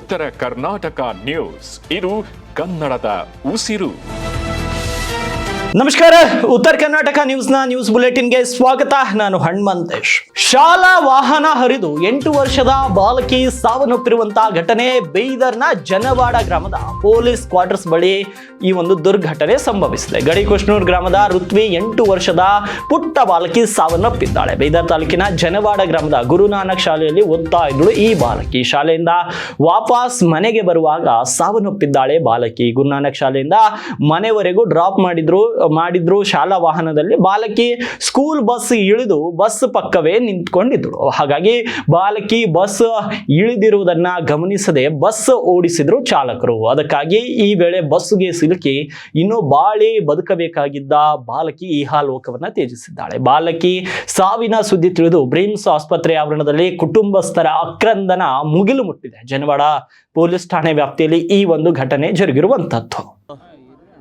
ಉತ್ತರ ಕರ್ನಾಟಕ ನ್ಯೂಸ್, ಇದು ಕನ್ನಡದ ಉಸಿರು. ನಮಸ್ಕಾರ, ಉತ್ತರ ಕರ್ನಾಟಕ ನ್ಯೂಸ್ ಬುಲೆಟಿನ್ಗೆ ಸ್ವಾಗತ. ನಾನು ಹನುಮಂತೇಶ್. ಶಾಲಾ ವಾಹನ ಹರಿದು 8 ವರ್ಷದ ಬಾಲಕಿ ಸಾವನ್ನಪ್ಪಿರುವಂತಹ ಘಟನೆ ಬೀದರ್ನ ಜನವಾಡ ಗ್ರಾಮದ ಪೊಲೀಸ್ ಕ್ವಾರ್ಟರ್ಸ್ ಬಳಿ ಈ ಒಂದು ದುರ್ಘಟನೆ ಸಂಭವಿಸಿದೆ. ಗಡಿಕುಷ್ಣೂರ್ ಗ್ರಾಮದ ಋತ್ವಿ 8 ವರ್ಷದ ಪುಟ್ಟ ಬಾಲಕಿ ಸಾವನ್ನಪ್ಪಿದ್ದಾಳೆ. ಬೀದರ್ ತಾಲೂಕಿನ ಜನವಾಡ ಗ್ರಾಮದ ಗುರುನಾನಕ್ ಶಾಲೆಯಲ್ಲಿ ಓದ್ತಾ ಇದ್ದಳು ಈ ಬಾಲಕಿ. ಶಾಲೆಯಿಂದ ವಾಪಸ್ ಮನೆಗೆ ಬರುವಾಗ ಸಾವನ್ನಪ್ಪಿದ್ದಾಳೆ ಬಾಲಕಿ. ಗುರುನಾನಕ್ ಶಾಲೆಯಿಂದ ಮನೆವರೆಗೂ ಡ್ರಾಪ್ ಮಾಡಿದ್ರು ಶಾಲಾ ವಾಹನದಲ್ಲಿ. ಬಾಲಕಿ ಸ್ಕೂಲ್ ಬಸ್ ಇಳಿದು ಬಸ್ ಪಕ್ಕವೇ ನಿಂತ್ಕೊಂಡಿದ್ರು. ಹಾಗಾಗಿ ಬಾಲಕಿ ಬಸ್ ಇಳಿದಿರುವುದನ್ನ ಗಮನಿಸದೆ ಬಸ್ ಓಡಿಸಿದ್ರು ಚಾಲಕರು. ಅದಕ್ಕಾಗಿ ಈ ವೇಳೆ ಬಸ್ಗೆ ಸಿಲುಕಿ ಇನ್ನು ಬಾಳಿ ಬದುಕಬೇಕಾಗಿದ್ದ ಬಾಲಕಿ ಇಹಲೋಕವನ್ನ ತ್ಯಜಿಸಿದ್ದಾಳೆ. ಬಾಲಕಿ ಸಾವಿನ ಸುದ್ದಿ ತಿಳಿದು ಬ್ರಿಮ್ಸ್ ಆಸ್ಪತ್ರೆ ಆವರಣದಲ್ಲಿ ಕುಟುಂಬಸ್ಥರ ಆಕ್ರಂದನ ಮುಗಿಲು ಮುಟ್ಟಿದೆ. ಜನವಾಡ ಪೊಲೀಸ್ ಠಾಣೆ ವ್ಯಾಪ್ತಿಯಲ್ಲಿ ಈ ಒಂದು ಘಟನೆ ಜರುಗಿರುವಂತದ್ದು.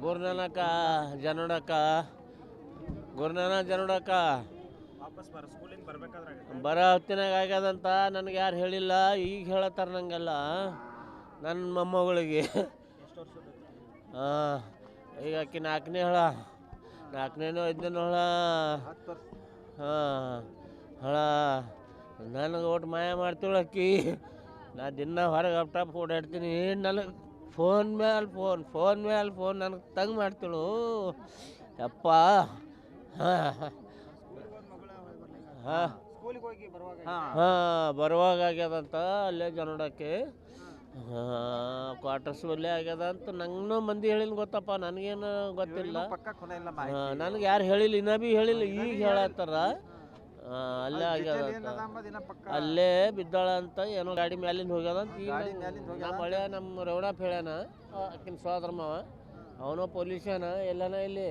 ಗುರುನಾನಕ ಜನೋಡಕ ಬರ ಹೊತ್ತಿನಾಗ ಆಗ್ಯದಂತ ನನಗೆ ಯಾರು ಹೇಳಿಲ್ಲ. ಈಗ ಹೇಳತ್ತಾರ ನಂಗೆಲ್ಲ ನನ್ನ ಮೊಮ್ಮಗಳಿಗೆ. ಈಗ ಆಕಿ 4ನೇ ಹಳ, 4ನೇನೋ 5ನೇನೋ ಹಳ. ಹಳ ನನಗೆ ಒಟ್ಟು ಮಾಯ ಮಾಡ್ತೀಳಕ್ಕಿ. ನಾ ದಿನ ಹೊರಗೆ ಅಪ್ಟಾಪ್ ಓಡಾಡ್ತೀನಿ. ನನಗೆ ಫೋನ್ ಮೇಲೆ ಫೋನ್ ನನಗೆ ತಂಗ್ ಮಾಡ್ತಿಳು ಯಪ್ಪ. ಬರುವಾಗ ಆಗ್ಯದಂತ ಅಲ್ಲೇ ಜನೋಡಕ್ಕೆ ಕ್ವಾರ್ಟರ್ಸ್ ಅಲ್ಲೇ ಆಗ್ಯದ ಅಂತ ನಂಗೂ ಮಂದಿ ಹೇಳಿಲ್ಲ ಗೊತ್ತಪ್ಪ. ನನಗೇನು ಗೊತ್ತಿಲ್ಲ, ನನಗೆ ಯಾರು ಹೇಳಿಲ್ಲ, ಇನ್ನೂ ಭೀ ಹೇಳಿಲ್ಲ. ಈಗ ಹೇಳತ್ತಾರ ಅಲ್ಲೇ ಆಗ್ಯದಂತ, ಅಲ್ಲೇ ಬಿದ್ದಾಳ ಅಂತ. ಏನೋ ಗಾಡಿ ಮ್ಯಾಲಿಂದ ಹೋಗ್ಯದಂತ. ಈಗ ನಮ್ಮ ಹಳೆ ನಮ್ಮ ರವಣಪ್ಪ ಹೇಳ್ಯಾನ, ಆಕಿನ ಸೋದರ ಮಾವ, ಅವನು ಪೊಲೀಸನ ಎಲ್ಲನ ಇಲ್ಲಿ.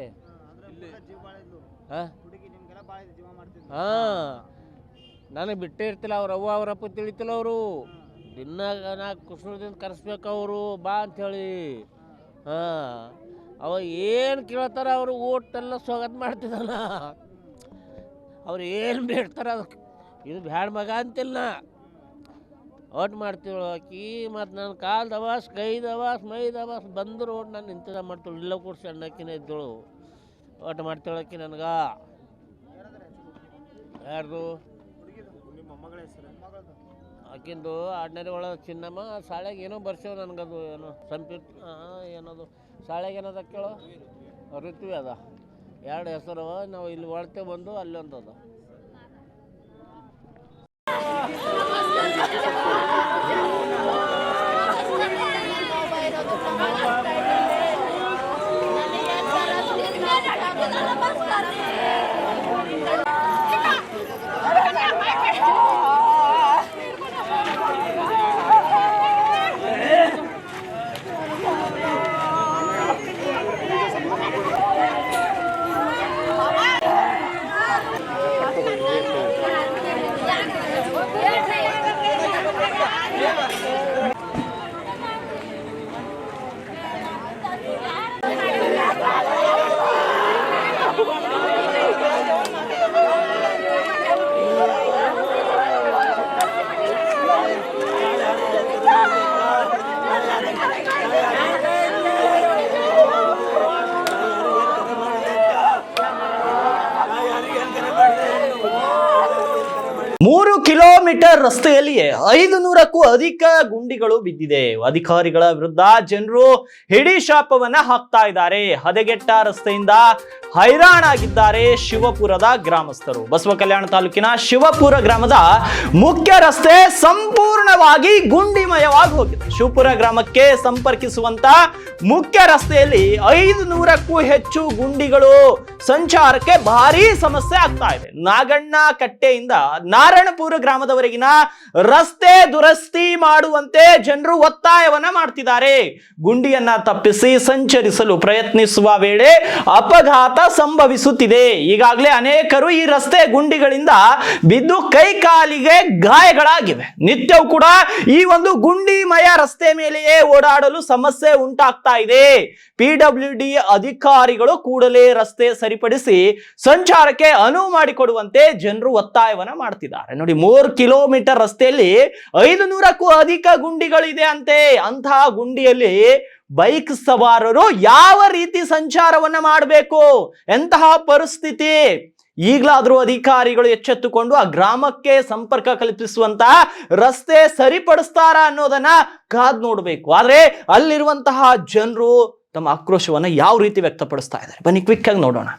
ನನಗೆ ಬಿಟ್ಟೇ ಇರ್ತಿಲ್ಲ. ಅವರಪ್ಪ ತಿಳಿತಿಲ್ಲ. ಅವರು ದಿನ ನಾ ಕೃಷ್ಣದಿಂದ ಕರೆಸ್ಬೇಕು ಅವರು ಬಾ ಅಂಥೇಳಿ. ಅವ ಏನು ಕೇಳ್ತಾರ ಅವರು ಓಟೆಲ್ಲ ಸ್ವಾಗತ ಮಾಡ್ತಿದ್ದಾನ. ಅವ್ರು ಏನು ಬೇಡ್ತಾರ ಅದಕ್ಕೆ ಇದು ಬ್ಯಾಡ ಮಗ ಅಂತಿಲ್ಲ. ಓಟ್ ಮಾಡ್ತೀವಳು ಆಕಿ. ಮತ್ತು ನನ್ನ ಕಾಲು ದವಾಸ್, ಕೈ ದವಾಸ್, ಮೈ ದವಾಸ್ ಬಂದರು ಓಟ್ ನಾನು ಇಂತದ ಮಾಡ್ತೀಳು. ಇಲ್ಲ ಕೂಡ ಸಣ್ಣಕ್ಕಿನ ಇದ್ದಳು ಓಟ್ ಮಾಡ್ತೀಳಕ್ಕಿ ನನಗೆ. ಯಾರ್ದು ಆಕಿಂದು ಆರ್ಡಿನರಿ ಒಳಗೆ ಚಿನ್ನಮ್ಮ. ಶಾಳೆಗೆ ಏನೋ ಬರ್ಸೇವು ನನಗದು ಏನೋ ಸಂಪೀಟ್ ಏನದು ಶಾಳೆಗೆ ಏನದ ಕೇಳೋ ಋತ್ವಿ ಅದ. 2 ಹೆಸರು ನಾವು ಇಲ್ಲಿ ಒಳತೆ ಬಂದು ಅಲ್ಲೊಂದು ಅದ. ಕಿಲೋಮೀಟರ್ ರಸ್ತೆಯಲ್ಲಿಯೇ 500ಕ್ಕೂ ಅಧಿಕ ಗುಂಡಿಗಳು ಬಿದ್ದಿದೆ. ಅಧಿಕಾರಿಗಳ ವಿರುದ್ಧ ಜನರು ಹಿಡಿ ಶಾಪವನ್ನ ಹಾಕ್ತಾ ಇದ್ದಾರೆ. ಹದಗೆಟ್ಟ ರಸ್ತೆಯಿಂದ ಹೈರಾಣಾಗಿದ್ದಾರೆ ಶಿವಪುರದ ಗ್ರಾಮಸ್ಥರು. ಬಸವ ಕಲ್ಯಾಣ ತಾಲೂಕಿನ ಶಿವಪುರ ಗ್ರಾಮದ ಮುಖ್ಯ ರಸ್ತೆ ಸಂಪೂರ್ಣವಾಗಿ ಗುಂಡಿಮಯವಾಗಿ ಹೋಗಿದೆ. ಶಿವಪುರ ಗ್ರಾಮಕ್ಕೆ ಸಂಪರ್ಕಿಸುವಂತ ಮುಖ್ಯ ರಸ್ತೆಯಲ್ಲಿ 500ಕ್ಕೂ ಹೆಚ್ಚು ಗುಂಡಿಗಳು ಸಂಚಾರಕ್ಕೆ ಭಾರಿ ಸಮಸ್ಯೆ ಆಗ್ತಾ ಇದೆ. ನಾಗಣ್ಣ ಕಟ್ಟೆಯಿಂದ ನಾರಾಯಣಪುರ ಗ್ರಾಮದವರೆಗಿನ ರಸ್ತೆ ದುರಸ್ತಿ ಮಾಡುವಂತೆ ಜನರು ಒತ್ತಾಯವನ್ನ ಮಾಡ್ತಿದ್ದಾರೆ. ಗುಂಡಿಯನ್ನ ತಪ್ಪಿಸಿ ಸಂಚರಿಸಲು ಪ್ರಯತ್ನಿಸುವ ವೇಳೆ ಅಪಘಾತ ಸಂಭವಿಸುತ್ತಿದೆ. ಈಗಾಗಲೇ ಅನೇಕರು ಈ ರಸ್ತೆ ಗುಂಡಿಗಳಿಂದ ಬಿದ್ದು ಕೈ ಕಾಲಿಗೆ ಗಾಯಗಳಾಗಿವೆ. ನಿತ್ಯವೂ ಕೂಡ ಈ ಒಂದು ಗುಂಡಿಮಯ ರಸ್ತೆ ಮೇಲೆಯೇ ಓಡಾಡಲು ಸಮಸ್ಯೆ ಉಂಟಾಗ್ತಾ ಇದೆ. ಪಿಡಬ್ಲ್ಯೂಡಿ ಅಧಿಕಾರಿಗಳು ಕೂಡಲೇ ರಸ್ತೆ ಸರಿಪಡಿಸಿ ಸಂಚಾರಕ್ಕೆ ಅನುವು ಮಾಡಿಕೊಡುವಂತೆ ಜನರು ಒತ್ತಾಯವನ್ನ ಮಾಡ್ತಿದ್ದಾರೆ. ನೋಡಿ, 3 ಕಿಲೋಮೀಟರ್ ರಸ್ತೆಯಲ್ಲಿ 500ಕ್ಕೂ ಅಧಿಕ ಗುಂಡಿಗಳಿದೆ ಅಂತೆ. ಅಂತಹ ಗುಂಡಿಯಲ್ಲಿ ಬೈಕ್ ಸವಾರರು ಯಾವ ರೀತಿ ಸಂಚಾರವನ್ನ ಮಾಡಬೇಕು, ಎಂತಹ ಪರಿಸ್ಥಿತಿ? ಈಗಲಾದ್ರೂ ಅಧಿಕಾರಿಗಳು ಎಚ್ಚೆತ್ತುಕೊಂಡು ಆ ಗ್ರಾಮಕ್ಕೆ ಸಂಪರ್ಕ ಕಲ್ಪಿಸುವಂತಹ ರಸ್ತೆ ಸರಿಪಡಿಸ್ತಾರ ಅನ್ನೋದನ್ನ ಕಾದ್ ನೋಡ್ಬೇಕು. ಆದ್ರೆ ಅಲ್ಲಿರುವಂತಹ ಜನರು ತಮ್ಮ ಆಕ್ರೋಶವನ್ನ ಯಾವ ರೀತಿ ವ್ಯಕ್ತಪಡಿಸ್ತಾ ಇದ್ದಾರೆ, ಬನ್ನಿ ಕ್ವಿಕ್ ಆಗಿ ನೋಡೋಣ.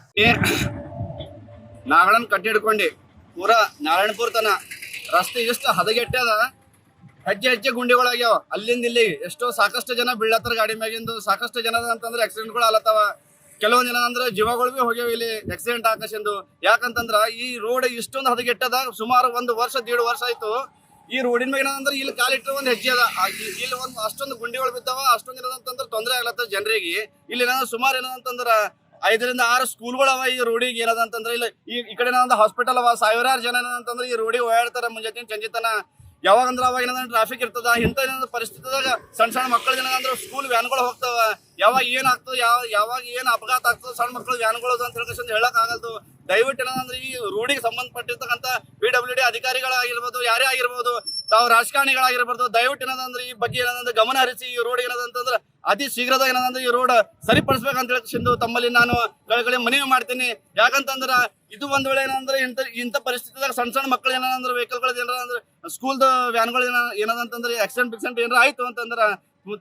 ನಾಗಳನ್ನ ಕಟ್ಟಿ ಹಿಡ್ಕೊಂಡು ಪೂರಾ ನಾರಾಯಣಪುರ ತನ ರಸ್ತೆ ಎಷ್ಟು ಹದಗೆಟ್ಟದ, ಹೆಜ್ಜೆ ಹೆಜ್ಜೆ ಗುಂಡಿಗಳಾಗ್ಯಾವ. ಅಲ್ಲಿಂದ ಇಲ್ಲಿ ಎಷ್ಟೋ ಸಾಕಷ್ಟು ಜನ ಬೀಳತ್ತಾರ ಗಾಡಿ ಮ್ಯಾಗಿಂದು. ಸಾಕಷ್ಟು ಜನ ಅಂತಂದ್ರೆ ಆಕ್ಸಿಡೆಂಟ್ಗಳು ಆಲತ್ತಾವ. ಕೆಲವೊಂದ್ ಜನ ಅಂದ್ರೆ ಜೀವಗಳು ಭೀ ಹೋಗ್ಯಾವ ಇಲ್ಲಿ ಆಕ್ಸಿಡೆಂಟ್ ಆಕಶಂದು. ಯಾಕಂತಂದ್ರ ಈ ರೋಡ್ ಇಷ್ಟೊಂದು ಹದಗೆಟ್ಟದ. ಸುಮಾರು 1 ವರ್ಷ 1.5 ವರ್ಷ ಆಯ್ತು ಈ ರೋಡಿನ ಮ್ಯಾಗ ಏನಂದ್ರೆ ಇಲ್ಲಿ ಕಾಲಿಟ್ಟರೆ ಒಂದು ಹೆಜ್ಜೆ ಅದ, ಇಲ್ಲಿ ಒಂದು ಅಷ್ಟೊಂದು ಗುಂಡಿಗಳು ಬಿದ್ದಾವ. ಅಷ್ಟೊಂದು ಏನಂತಂದ್ರೆ ತೊಂದರೆ ಆಗ್ಲತ್ತ ಜನರಿಗೆ. ಇಲ್ಲಿ ಏನಂದ್ರೆ ಸುಮಾರು ಏನಂತಂದ್ರ 5 ರಿಂದ 6 ಸ್ಕೂಲ್ಗಳು ಅವ ಈ ರೋಡಿಗೆ. ಏನದಂತಂದ್ರೆ ಇಲ್ಲಿ ಈ ಕಡೆ ಏನಂದ್ರೆ ಹಾಸ್ಪಿಟಲ್ ಅವ. ಸಾವಿರಾರು ಜನ ಏನಂತಂದ್ರೆ ಈ ರೋಡಿಗೆ ಓಡಾಡ್ತಾರ ಮುಂಜಾನೆ ಸಂಜಿತನ. ಯಾವಾಗ ಅಂದ್ರೆ ಅವಾಗ ಏನಂದ್ರೆ ಟ್ರಾಫಿಕ್ ಇರ್ತದ. ಇಂಥ ಏನಾದ್ರು ಪರಿಸ್ಥಿತಿದಾಗ ಸಣ್ಣ ಮಕ್ಕಳು ಏನಂದ್ರೆ ಸ್ಕೂಲ್ ವ್ಯಾನ್ಗಳು ಹೋಗ್ತಾವ. ಯಾವಾಗ ಏನಾಗ್ತದೆ, ಯಾವಾಗ ಏನ್ ಅಪಘಾತ ಆಗ್ತದೆ ಸಣ್ಣ ಮಕ್ಕಳು ವ್ಯಾನ್ಗಳು ಅಂತ ಹೇಳ್ಕೊಂಡು ಹೇಳಕ್ ಆಗಲ್ದು. ದಯವಿಟ್ಟು ಏನಂದ್ರೆ ಈ ರೋಡಿಗೆ ಸಂಬಂಧಪಟ್ಟಿರ್ತಕ್ಕಂಥ PWD ಅಧಿಕಾರಿಗಳಾಗಿರ್ಬೋದು, ಯಾರೇ ಆಗಿರ್ಬೋದು, ತಾವು ರಾಜಕಾರಣಿಗಳಾಗಿರ್ಬೋದು, ದಯವಿಟ್ಟು ಏನಂದ್ರೆ ಈ ಬಗ್ಗೆ ಏನಂದ್ರೆ ಗಮನ ಹರಿಸಿ ಈ ರೋಡ್ ಏನದಂತಂದ್ರೆ ಅತಿ ಶೀಘ್ರದಾಗ ಏನಂದ್ರೆ ಈ ರೋಡ್ ಸರಿಪಡಿಸ್ಬೇಕಂತ ಹೇಳ್ಕೊಂಡು ತಮ್ಮಲ್ಲಿ ನಾನು ಕಡೆ ಮನವಿ ಮಾಡ್ತೀನಿ. ಯಾಕಂತಂದ್ರ ಇದು ಒಂದ್ ವೇಳೆ ಏನಂದ್ರೆ ಇಂಥ ಪರಿಸ್ಥಿತಿದಾಗ ಸಣ್ಣ ಮಕ್ಕಳು ಏನಂದ್ರೆ ವೆಹಿಕಲ್ಗಳು ಏನಂದ್ರೆ ಸ್ಕೂಲ್ದ ವ್ಯಾನ್ಗಳು ಏನದಂತಂದ್ರೆ ಆಕ್ಸಿಡೆಂಟ್ ಏನಾರ ಆಯ್ತು ಅಂತಂದ್ರ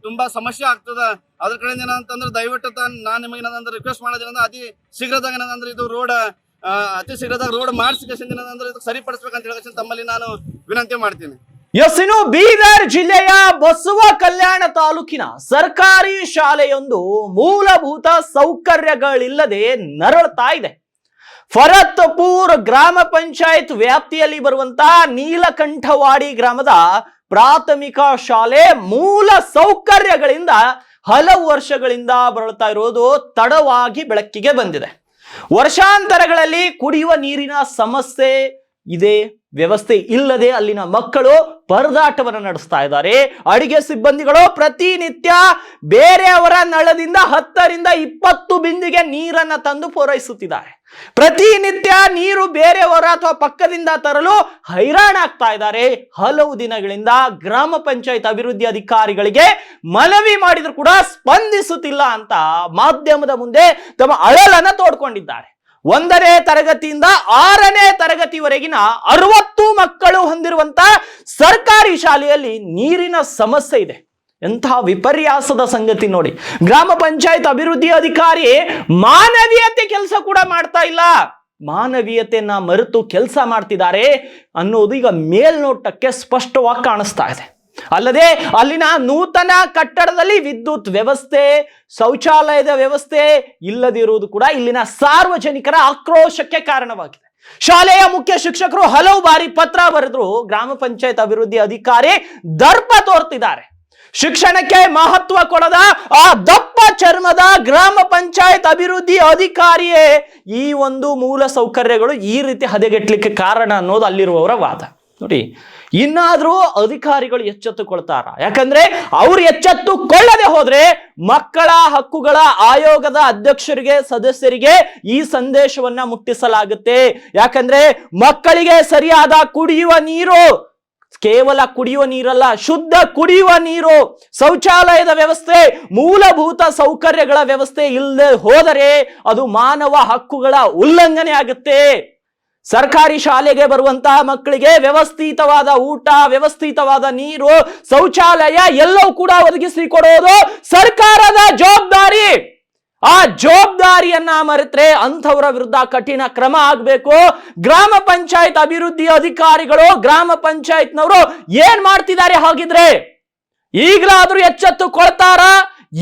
ತುಂಬಾ ಸಮಸ್ಯೆ ಆಗ್ತದ. ಅದ್ರ ಕಡೆಯಿಂದ ಏನಂತಂದ್ರೆ ದಯವಿಟ್ಟು ನಾನು ನಿಮಗೆ ಏನಂದ್ರೆ ರಿಕ್ವೆಸ್ಟ್ ಮಾಡೋದೇನಂದ್ರೆ ಅತಿ ಶೀಘ್ರದಾಗ ಏನಂದ್ರೆ ಇದು ರೋಡ್ ಅತಿ ಶೀಘ್ರದಾಗ ರೋಡ್ ಮಾಡಿಸಿಕೊಂಡು ಏನಂದ್ರೆ ಇದು ಸರಿಪಡಿಸ್ಬೇಕಂತ ಹೇಳಿ ತಮ್ಮಲ್ಲಿ ನಾನು ವಿನಂತಿ ಮಾಡ್ತೀನಿ. ಎಸ್, ಇನ್ನು ಬೀದರ್ ಜಿಲ್ಲೆಯ ಬಸವ ಕಲ್ಯಾಣ ತಾಲೂಕಿನ ಸರ್ಕಾರಿ ಶಾಲೆಯೊಂದು ಮೂಲಭೂತ ಸೌಕರ್ಯಗಳಿಲ್ಲದೆ ನರಳುತ್ತಾ ಇದೆ. ಫರತ್ಪುರ್ ಗ್ರಾಮ ಪಂಚಾಯತ್ ವ್ಯಾಪ್ತಿಯಲ್ಲಿ ಬರುವಂತಹ ನೀಲಕಂಠವಾಡಿ ಗ್ರಾಮದ ಪ್ರಾಥಮಿಕ ಶಾಲೆ ಮೂಲ ಸೌಕರ್ಯಗಳಿಂದ ಹಲವು ವರ್ಷಗಳಿಂದ ಬಳಲ್ತಾ ಇರೋದು ತಡವಾಗಿ ಬೆಳಕಿಗೆ ಬಂದಿದೆ. ವರ್ಷಾಂತರಗಳಲ್ಲಿ ಕುಡಿಯುವ ನೀರಿನ ಸಮಸ್ಯೆ ಇದೆ, ವ್ಯವಸ್ಥೆ ಇಲ್ಲದೆ ಅಲ್ಲಿನ ಮಕ್ಕಳು ಪರದಾಟವನ್ನು ನಡೆಸ್ತಾ ಇದ್ದಾರೆ. ಅಡಿಗೆ ಸಿಬ್ಬಂದಿಗಳು ಪ್ರತಿನಿತ್ಯ ಬೇರೆಯವರ ನಳದಿಂದ 10 ರಿಂದ 20 ಬಿಂದಿಗೆ ನೀರನ್ನ ತಂದು ಪೂರೈಸುತ್ತಿದ್ದಾರೆ. ಪ್ರತಿನಿತ್ಯ ನೀರು ಬೇರೆಯವರ ಅಥವಾ ಪಕ್ಕದಿಂದ ತರಲು ಹೈರಾಣಾಗ್ತಾ ಇದ್ದಾರೆ. ಹಲವು ದಿನಗಳಿಂದ ಗ್ರಾಮ ಪಂಚಾಯತ್ ಅಭಿವೃದ್ಧಿ ಅಧಿಕಾರಿಗಳಿಗೆ ಮನವಿ ಮಾಡಿದ್ರು ಕೂಡ ಸ್ಪಂದಿಸುತ್ತಿಲ್ಲ ಅಂತ ಮಾಧ್ಯಮದ ಮುಂದೆ ತಮ್ಮ ಅಳಲನ್ನ ತೋಡ್ಕೊಂಡಿದ್ದಾರೆ. 1ನೇ ತರಗತಿಯಿಂದ 6ನೇ ತರಗತಿವರೆಗಿನ 60 ಮಕ್ಕಳು ಹೊಂದಿರುವಂತ ಸರ್ಕಾರಿ ಶಾಲೆಯಲ್ಲಿ ನೀರಿನ ಸಮಸ್ಯೆ ಇದೆ. ಎಂತಹ ವಿಪರ್ಯಾಸದ ಸಂಗತಿ ನೋಡಿ. ಗ್ರಾಮ ಪಂಚಾಯತ್ ಅಭಿವೃದ್ಧಿ ಅಧಿಕಾರಿ ಮಾನವೀಯತೆ ಕೆಲಸ ಕೂಡ ಮಾಡ್ತಾ ಇಲ್ಲ. ಮಾನವೀಯತೆಯನ್ನ ಮರೆತು ಕೆಲಸ ಮಾಡ್ತಿದ್ದಾರೆ ಅನ್ನೋದು ಈಗ ಮೇಲ್ನೋಟಕ್ಕೆ ಸ್ಪಷ್ಟವಾಗಿ ಕಾಣಿಸ್ತಾ ಇದೆ. ಅಲ್ಲದೆ ಅಲ್ಲಿನ ನೂತನ ಕಟ್ಟಡದಲ್ಲಿ ವಿದ್ಯುತ್ ವ್ಯವಸ್ಥೆ, ಶೌಚಾಲಯದ ವ್ಯವಸ್ಥೆ ಇಲ್ಲದಿರುವುದು ಕೂಡ ಇಲ್ಲಿನ ಸಾರ್ವಜನಿಕರ ಆಕ್ರೋಶಕ್ಕೆ ಕಾರಣವಾಗಿದೆ. ಶಾಲೆಯ ಮುಖ್ಯ ಶಿಕ್ಷಕರು ಹಲವು ಬಾರಿ ಪತ್ರ ಬರೆದ್ರು ಗ್ರಾಮ ಪಂಚಾಯತ್ ಅಭಿವೃದ್ಧಿ ಅಧಿಕಾರಿ ದರ್ಪ ತೋರ್ತಿದ್ದಾರೆ. ಶಿಕ್ಷಣಕ್ಕೆ ಮಹತ್ವ ಕೊಡದ ಆ ದಪ್ಪ ಚರ್ಮದ ಗ್ರಾಮ ಪಂಚಾಯತ್ ಅಭಿವೃದ್ಧಿ ಅಧಿಕಾರಿಯೇ ಈ ಒಂದು ಮೂಲ ಸೌಕರ್ಯಗಳು ಈ ರೀತಿ ಹದಗೆಟ್ಲಿಕ್ಕೆ ಕಾರಣ ಅನ್ನೋದು ಅಲ್ಲಿರುವವರ ವಾದ. ನೋಡಿ, ಇನ್ನಾದ್ರೂ ಅಧಿಕಾರಿಗಳು ಎಚ್ಚೆತ್ತುಕೊಳ್ತಾರ? ಯಾಕಂದ್ರೆ ಅವ್ರು ಎಚ್ಚೆತ್ತುಕೊಳ್ಳದೆ ಹೋದ್ರೆ ಮಕ್ಕಳ ಹಕ್ಕುಗಳ ಆಯೋಗದ ಅಧ್ಯಕ್ಷರಿಗೆ, ಸದಸ್ಯರಿಗೆ ಈ ಸಂದೇಶವನ್ನ ಮುಟ್ಟಿಸಲಾಗುತ್ತೆ. ಯಾಕಂದ್ರೆ ಮಕ್ಕಳಿಗೆ ಸರಿಯಾದ ಕುಡಿಯುವ ನೀರು, ಕೇವಲ ಕುಡಿಯುವ ನೀರಲ್ಲ, ಶುದ್ಧ ಕುಡಿಯುವ ನೀರು, ಶೌಚಾಲಯದ ವ್ಯವಸ್ಥೆ, ಮೂಲಭೂತ ಸೌಕರ್ಯಗಳ ವ್ಯವಸ್ಥೆ ಇಲ್ಲದೆ ಹೋದರೆ ಅದು ಮಾನವ ಹಕ್ಕುಗಳ ಉಲ್ಲಂಘನೆ ಆಗುತ್ತೆ. ಸರ್ಕಾರಿ ಶಾಲೆಗೆ ಬರುವಂತಹ ಮಕ್ಕಳಿಗೆ ವ್ಯವಸ್ಥಿತವಾದ ಊಟ, ವ್ಯವಸ್ಥಿತವಾದ ನೀರು, ಶೌಚಾಲಯ ಎಲ್ಲವೂ ಕೂಡ ಒದಗಿಸಿಕೊಡೋದು ಸರ್ಕಾರದ ಜವಾಬ್ದಾರಿ. ಆ ಜವಾಬ್ದಾರಿಯನ್ನ ಮರೆತರೆ ಅಂಥವರ ವಿರುದ್ಧ ಕಠಿಣ ಕ್ರಮ ಆಗಬೇಕು. ಗ್ರಾಮ ಪಂಚಾಯತ್ ಅಭಿವೃದ್ಧಿ ಅಧಿಕಾರಿಗಳು, ಗ್ರಾಮ ಪಂಚಾಯತ್ನವರು ಏನ್ ಮಾಡ್ತಿದ್ದಾರೆ ಹಾಗಿದ್ರೆ? ಈಗಲಾದ್ರೂ ಎಚ್ಚೆತ್ತುಕೊಳ್ತಾರ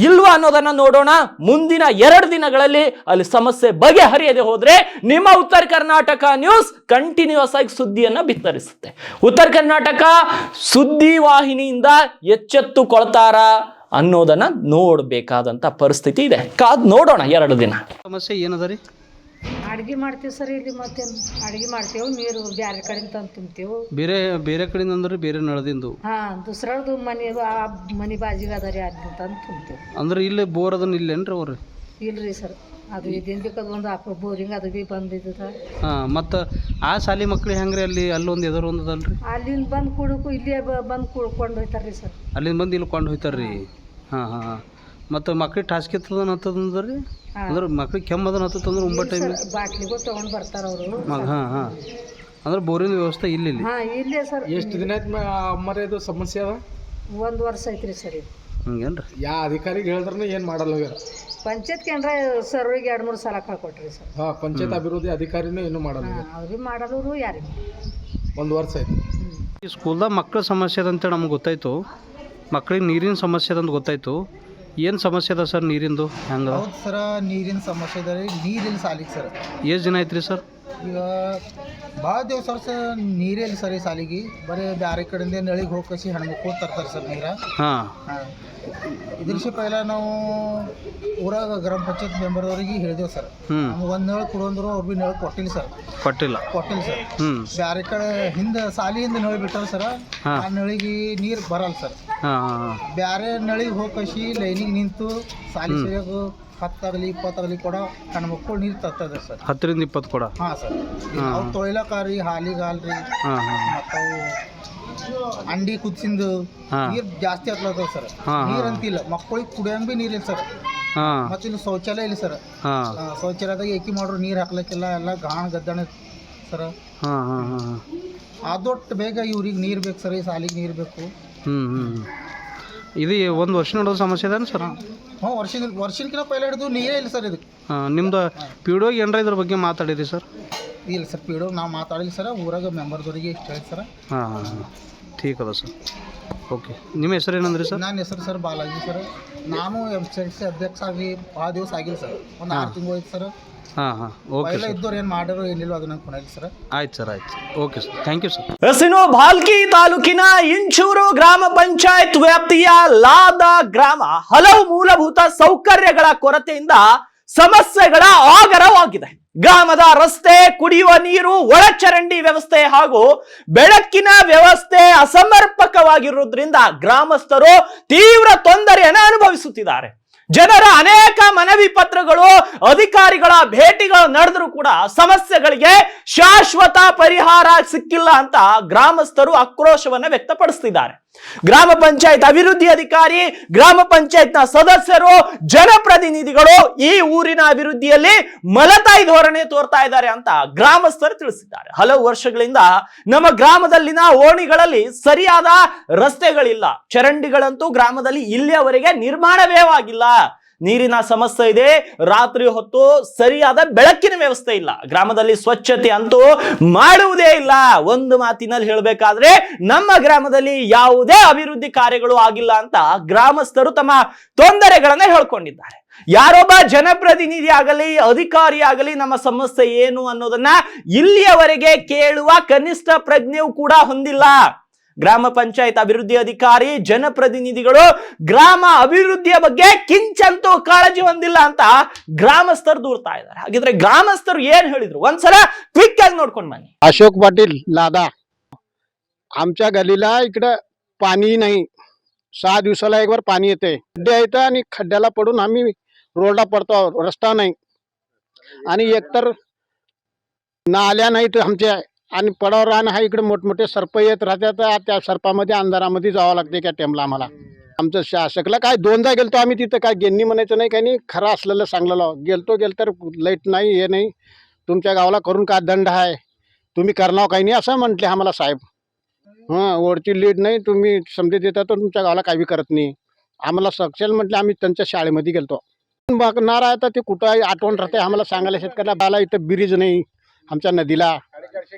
ಇಲ್ವಾ ಅನ್ನೋದನ್ನ ನೋಡೋಣ. ಮುಂದಿನ 2 ದಿನಗಳಲ್ಲಿ ಅಲ್ಲಿ ಸಮಸ್ಯೆ ಬಗೆಹರಿಯದೆ ಹೋದ್ರೆ ನಿಮ್ಮ ಉತ್ತರ ಕರ್ನಾಟಕ ನ್ಯೂಸ್ ಕಂಟಿನ್ಯೂಸ್ ಆಗಿ ಸುದ್ದಿಯನ್ನ ಬಿತ್ತರಿಸುತ್ತೆ. ಉತ್ತರ ಕರ್ನಾಟಕ ಸುದ್ದಿ ವಾಹಿನಿಯಿಂದ ಎಚ್ಚೆತ್ತುಕೊಳ್ತಾರ ಅನ್ನೋದನ್ನ ನೋಡ್ಬೇಕಾದಂತ ಪರಿಸ್ಥಿತಿ ಇದೆ. ಕಾದ್ ನೋಡೋಣ 2 ದಿನ. ಸಮಸ್ಯೆ ಏನದ ರೀ? ಅಡ್ಗೆ ಮಾಡ್ತೀವಿ ಸರ್. ಇಲ್ಲಿ ಮತ್ತೆ ಅಡ್ಗೆ ಮಾಡ್ತೇವೆ, ನೀರು ಬೇರೆ ಕಡೆಯಿಂದ ತಂದು ತುಂಬ್ತೇವೆ. ಬೇರೆ ಕಡೆಯಿಂದ ಅಂದ್ರೆ ಬೇರೆ ನಳದಿಂದು? ದುಸರದು ಮನೆ ಬಾಜಿಗೆ ಅದ ರೀ, ಅದನ್ನ ತಂದು ತುಂಬ್ತೇವೆ. ಅಂದ್ರೆ ಇಲ್ಲಿ ಬೋರ್ ಅದನ್ನ ಇಲ್ಲೇನ್ರಿ ಅವ್ರು? ಇಲ್ರಿ ಸರ್, ಅದು ಇದ್ದಿದ್ದಕ್ಕೆ ಒಂದು ಬೋರಿಂಗ್ ಅದು ಭೀ ಬಂದಿದ್ದದ. ಹಾಂ, ಮತ್ತು ಆ ಶಾಲೆ ಮಕ್ಳಿಗೆ ಹೆಂಗೆ ರೀ ಅಲ್ಲೊಂದು ಎದುರು ಒಂದದಲ್ರಿ, ಅಲ್ಲಿಂದ ಬಂದು ಕುಡ್ಕು ಇಲ್ಲೇ ಬಂದು ಕುಡ್ಕೊಂಡು ಹೋಯ್ತಾರ್ರಿ ಸರ್. ಅಲ್ಲಿಂದ ಬಂದು ಇಲ್ಲಿ ಕೊಂಡು ಹೋಯ್ತಾರೆ ರೀ. ಹಾಂ ಹಾಂ ಹಾಂ. ಮತ್ತು ಮಕ್ಳಿಗೆ ಟಾಸ್ಕ್ ಇರ್ತದನ ಅಂತಂದ್ರೆ ರೀ, ಅಂದ್ರೆ ಮಕ್ಳಿಗೆ ಕೆಮ್ಮದನ ಹತ್ತಂದ್ರೆ ಒಂಬ ಟೈಮ್ ಬಾಟ್ಲಿಗೂ ತೊಗೊಂಡು ಬರ್ತಾರೆ ಅವರು. ಹಾಂ ಹಾಂ. ಅಂದ್ರೆ ಬೋರಿನ ವ್ಯವಸ್ಥೆ ಇಲ್ಲಿ. ಹಾಂ ಇಲ್ಲೇ ಸರ್. ಎಷ್ಟು ದಿನ ಆಯ್ತು ಅಮ್ಮರೇ ಇದು ಸಮಸ್ಯೆ ಅದ? 1 ವರ್ಷ ಐತ್ರಿ ಸರ್ ಇದು. ಹಂಗೇನು ರೀ? ಯಾ ಅಧಿಕಾರಿಗೆ ಹೇಳಿದ್ರೆ ಏನು ಮಾಡಲ್ಲ ಹೋಗ್ಯಾರ. ಪಂಚಾಯತ್ ಕೇಂದ್ರ ಸರ್ವಿಗೆ 2-3 ಸಲ ಕಳ್ಕೊಟ್ರಿ ಸರ್. ಹಾಂ, ಪಂಚಾಯತ್ ಅಭಿವೃದ್ಧಿ ಅಧಿಕಾರಿನೂ ಇನ್ನೂ ಮಾಡಲ್ಲ. ಅವ್ರಿಗೆ ಮಾಡೋರು ಯಾರಿಗೆ 1 ವರ್ಷ ಆಯ್ತು. ಈ ಸ್ಕೂಲ್ದಾಗ ಮಕ್ಕಳ ಸಮಸ್ಯೆ ಅದ ಅಂತೇಳಿ ನಮ್ಗೆ ಗೊತ್ತಾಯ್ತು, ಮಕ್ಳಿಗೆ ನೀರಿನ ಸಮಸ್ಯೆ ಅದಂತ ಗೊತ್ತಾಯ್ತು. ಏನು ಸಮಸ್ಯೆ ಅದ ಸರ್ ನೀರಿಂದು? ಹೆಂಗೆ? ಹೌದು ಸರ, ನೀರಿನ ಸಮಸ್ಯೆ ಇದೆ ರೀ. ನೀರಿಲ್ಲ ಸಾಲಿಗೆ ಸರ್. ಎಷ್ಟು ದಿನ ಆಯ್ತು ರೀ ಸರ್? ಈಗ ಭಾಳ ದಿವಸ ಸರ್ ನೀರಿಲ್ಲ ಸರ್ ಈ ಸಾಲಿಗೆ. ಬರೀ ಬೇರೆ ಕಡೆಯಿಂದ ನಳಿಗೆ ಹೋಗಿ ಹೆಣ್ಮಕ್ಳು ತರ್ತಾರೆ ಸರ್ ನೀರ. ಹಾಂ ಹಾಂ, ಇದ್ರ ಪೈಲ ನಾವು ಊರಾಗ ಗ್ರಾಮ ಪಂಚಾಯತ್ ಮೆಂಬರ್ದವ್ರಿಗೆ ಹೇಳಿದೆವು ಸರ್. ನಮ್ಗೆ ಒಂದು ನಳ ಕೊಡಂದ್ರು ಅವ್ರು ಭೀ ನಳ ಕೊಟ್ಟಿಲ್ಲ ಸರ್. ಕೊಟ್ಟಿಲ್ಲ ಸರ್. ಬೇರೆ ಕಡೆ ಹಿಂದೆ ಸಾಲಿಯಿಂದ ನಳಿ ಬಿಟ್ಟಾರ ಸರ್. ಆ ನಳಿಗೆ ನೀರು ಬರಲ್ಲ ಸರ್. ಬೇರೆ ನಳಿಗೆ ಹೋಗಿ ಲೈನಿಗೆ ನಿಂತು ಸಾಲಿ ಸರಿಯಾಗ 10 ಆಗಲಿ 20 ಆಗಲಿ ಕೂಡ ಹೆಣ್ಮಕ್ಳು ನೀರು ತರ್ತದೆ ಸರ್. 10 ರಿಂದ 20 ಕೂಡ? ಹಾಂ ಸರ್. ಅವು ತೊಳಿಲಕ್ಕಾರಿ, ಹಾಲಿಗಾಲ್ರಿ, ಮತ್ತು ಅಂಡಿ ಕುದಿಸಿಂದು ನೀರು ಜಾಸ್ತಿ ಆಗ್ಲತ್ತವ ಸರ್. ನೀರು ಅಂತಿಲ್ಲ, ಮಕ್ಕಳಿಗೆ ಕುಡಿಯಂಗೆ ಭೀ ನೀರಿಲ್ಲ ಸರ್. ಮತ್ತು ಇಲ್ಲಿ ಶೌಚಾಲಯ ಇಲ್ಲ ಸರ್. ಶೌಚಾಲಯದಾಗ ಏಕಿ ಮಾಡ್ರು ನೀರು ಹಾಕ್ಲಿಕ್ಕಿಲ್ಲ, ಎಲ್ಲ ಗಾಣ ಗದ್ದಣ ಸರ್. ಅದೊಟ್ಟು ಬೇಗ ಇವ್ರಿಗೆ ನೀರು ಬೇಕು ಸರ್, ಈ ಸಾಲಿಗೆ ನೀರು ಬೇಕು. ಇದು 1 ವರ್ಷ ನೋಡೋ ಸಮಸ್ಯೆ ಅದ ಸರ್? ಹ್ಞೂ, ವರ್ಷಕ್ಕಿಂತ ಪೈಲ ಹಿಡಿದು ನೀರೇ ಇಲ್ಲ ಸರ್ ಇದಕ್ಕೆ. ನಿಮ್ದು ಪಿಡಿಯೋಗಿ ಏನಾರ ಇದ್ರ ಬಗ್ಗೆ ಮಾತಾಡಿರಿ ಸರ್? ಇಲ್ಲ ಸರ್, ಪಿಡಿಯೋ ನಾವು ಮಾತಾಡಿಲ್ಲ ಸರ್. ಊರಾಗ ಮೆಂಬರ್ದವ್ರಿಗೆ ಇಷ್ಟು ಹೇಳಿ ಸರ್. ಹಾಂ, ಠೀಕ್ ಅದ ಸರ್. ಓಕೆ, ನಿಮ್ಮ ಹೆಸರು ಏನಂದ್ರಿ ಸರ್? ನನ್ನ ಹೆಸರು ಸರ್ ಬಾಲಾಜಿ ಸರ್. ನಾನು MCC ಅಧ್ಯಕ್ಷ ಆಗಿ ಭಾಳ ದಿವಸ ಆಗಿಲ್ಲ ಸರ್, ಒಂದು 6 ತಿಂಗಳು ಆಯ್ತು ಸರ್. ಹಾಂ ಹಾಂ, ಓಕೆ ಪೈಲ ಸರ್. ಇದ್ದವ್ರು ಏನು ಮಾಡಿರೋ ಏನಿಲ್ಲ ಅದನ್ನ ಕೊನೆಯಲ್ಲಿ ಸರ್. ಆಯ್ತು ಸರ್, ಆಯ್ತು. Okay sir, thank you sir. ಎಸಿನು ಭಾಲ್ಕಿ ತಾಲೂಕಿನ ಇಂಚೂರು ಗ್ರಾಮ ಪಂಚಾಯತ್ ವ್ಯಾಪ್ತಿಯ ಲಾದ ಗ್ರಾಮ ಹಲವು ಮೂಲಭೂತ ಸೌಕರ್ಯಗಳ ಕೊರತೆಯಿಂದ ಸಮಸ್ಯೆಗಳ ಆಗರವಾಗಿದೆ. ಗ್ರಾಮದ ರಸ್ತೆ, ಕುಡಿಯುವ ನೀರು, ಒಳಚರಂಡಿ ವ್ಯವಸ್ಥೆ ಹಾಗೂ ಬೆಳಕಿನ ವ್ಯವಸ್ಥೆ ಅಸಮರ್ಪಕವಾಗಿರುವುದರಿಂದ ಗ್ರಾಮಸ್ಥರು ತೀವ್ರ ತೊಂದರೆಯನ್ನು ಅನುಭವಿಸುತ್ತಿದ್ದಾರೆ. ಜನರ ಅನೇಕ ಮನವಿ ಪತ್ರಗಳು, ಅಧಿಕಾರಿಗಳ ಭೇಟಿಗಳು ನಡೆದರೂ ಕೂಡ ಸಮಸ್ಯೆಗಳಿಗೆ ಶಾಶ್ವತ ಪರಿಹಾರ ಸಿಕ್ಕಿಲ್ಲ ಅಂತ ಗ್ರಾಮಸ್ಥರು ಆಕ್ರೋಶವನ್ನ ವ್ಯಕ್ತಪಡಿಸುತ್ತಿದ್ದಾರೆ. ಗ್ರಾಮ ಪಂಚಾಯತ್ ಅಭಿವೃದ್ಧಿ ಅಧಿಕಾರಿ, ಗ್ರಾಮ ಪಂಚಾಯತ್ನ ಸದಸ್ಯರು, ಜನಪ್ರತಿನಿಧಿಗಳು ಈ ಊರಿನ ಅಭಿವೃದ್ಧಿಯಲ್ಲಿ ಮಲತಾಯಿ ಧೋರಣೆ ತೋರ್ತಾ ಇದ್ದಾರೆ ಅಂತ ಗ್ರಾಮಸ್ಥರು ತಿಳಿಸಿದ್ದಾರೆ. ಹಲವು ವರ್ಷಗಳಿಂದ ನಮ್ಮ ಗ್ರಾಮದಲ್ಲಿನ ಓಣಿಗಳಲ್ಲಿ ಸರಿಯಾದ ರಸ್ತೆಗಳಿಲ್ಲ, ಚರಂಡಿಗಳಂತೂ ಗ್ರಾಮದಲ್ಲಿ ಇಲ್ಲಿಯವರೆಗೆ ನಿರ್ಮಾಣವೇ ಆಗಿಲ್ಲ. ನೀರಿನ ಸಮಸ್ಯೆ ಇದೆ, ರಾತ್ರಿ ಹೊತ್ತು ಸರಿಯಾದ ಬೆಳಕಿನ ವ್ಯವಸ್ಥೆ ಇಲ್ಲ, ಗ್ರಾಮದಲ್ಲಿ ಸ್ವಚ್ಛತೆ ಅಂತೂ ಮಾಡುವುದೇ ಇಲ್ಲ. ಒಂದು ಮಾತಿನಲ್ಲಿ ಹೇಳಬೇಕಾದ್ರೆ ನಮ್ಮ ಗ್ರಾಮದಲ್ಲಿ ಯಾವುದೇ ಅಭಿವೃದ್ಧಿ ಕಾರ್ಯಗಳು ಆಗಿಲ್ಲ ಅಂತ ಗ್ರಾಮಸ್ಥರು ತಮ್ಮ ತೊಂದರೆಗಳನ್ನ ಹೇಳ್ಕೊಂಡಿದ್ದಾರೆ. ಯಾರೊಬ್ಬ ಜನಪ್ರತಿನಿಧಿ ಆಗಲಿ, ಅಧಿಕಾರಿ ಆಗಲಿ ನಮ್ಮ ಸಮಸ್ಯೆ ಏನು ಅನ್ನೋದನ್ನ ಇಲ್ಲಿಯವರೆಗೆ ಕೇಳುವ ಕನಿಷ್ಠ ಪ್ರಜ್ಞೆಯೂ ಕೂಡ ಹೊಂದಿಲ್ಲ. ಗ್ರಾಮ ಪಂಚಾಯತ್ ಅಭಿವೃದ್ಧಿ ಅಧಿಕಾರಿ, ಜನಪ್ರತಿನಿಧಿಗಳು ಗ್ರಾಮ ಅಭಿವೃದ್ಧಿಯ ಬಗ್ಗೆ ಕಿಂಚಂತೂ ಕಾಳಜಿ ಹೊಂದಿಲ್ಲ ಅಂತ ಗ್ರಾಮಸ್ಥರು ದೂರ್ತಾ ಇದ್ದಾರೆ. ಹಾಗಿದ್ರೆ ಗ್ರಾಮಸ್ಥರು ಏನ್ ಹೇಳಿದ್ರು ಒಂದ್ಸಲ ಕ್ವಿಕ್ ಆಗಿ ನೋಡ್ಕೊಂಡು ಬನ್ನಿ. अशोक पाटील लादा. आमच्या गलीला इकडं पाणी नाही. 6 दिवसाला एक बार पाणी येते. खड्डे आहेत आणि खड्ड्याला पडून आम्ही रोडला पडतो, रस्ता नाही. आणि एकतर नाल्या नाहीत आमच्या, आणि पडावर रान हा इकडे मोठमोठे सर्प येत राहतात. त्या सर्पामध्ये अंधारामध्ये जावं लागते त्या टाइमला आम्हाला. आमचं शासकला काय 2दा गेलतो आम्ही तिथं, काय गेंनी म्हणायचं नाही, काही नाही, खरं असलेलं सांगलेलं. गेलतो तर लाईट नाही, हे नाही, तुमच्या गावाला करून काय दंड आहे, तुम्ही करणार काही नाही असं म्हटले आम्हाला साहेब. हां, वरची लीड नाही, तुम्ही समजे देता तर तुमच्या गावाला काही करत नाही. आम्हाला सक्षम म्हटले. आम्ही त्यांच्या शाळेमध्ये गेलतो. बघणार आहे तर ते कुठं आहे आठवण राहते आम्हाला सांगायला. शेतकऱ्याला बाला इथं ब्रिज नाही आमच्या नदीला.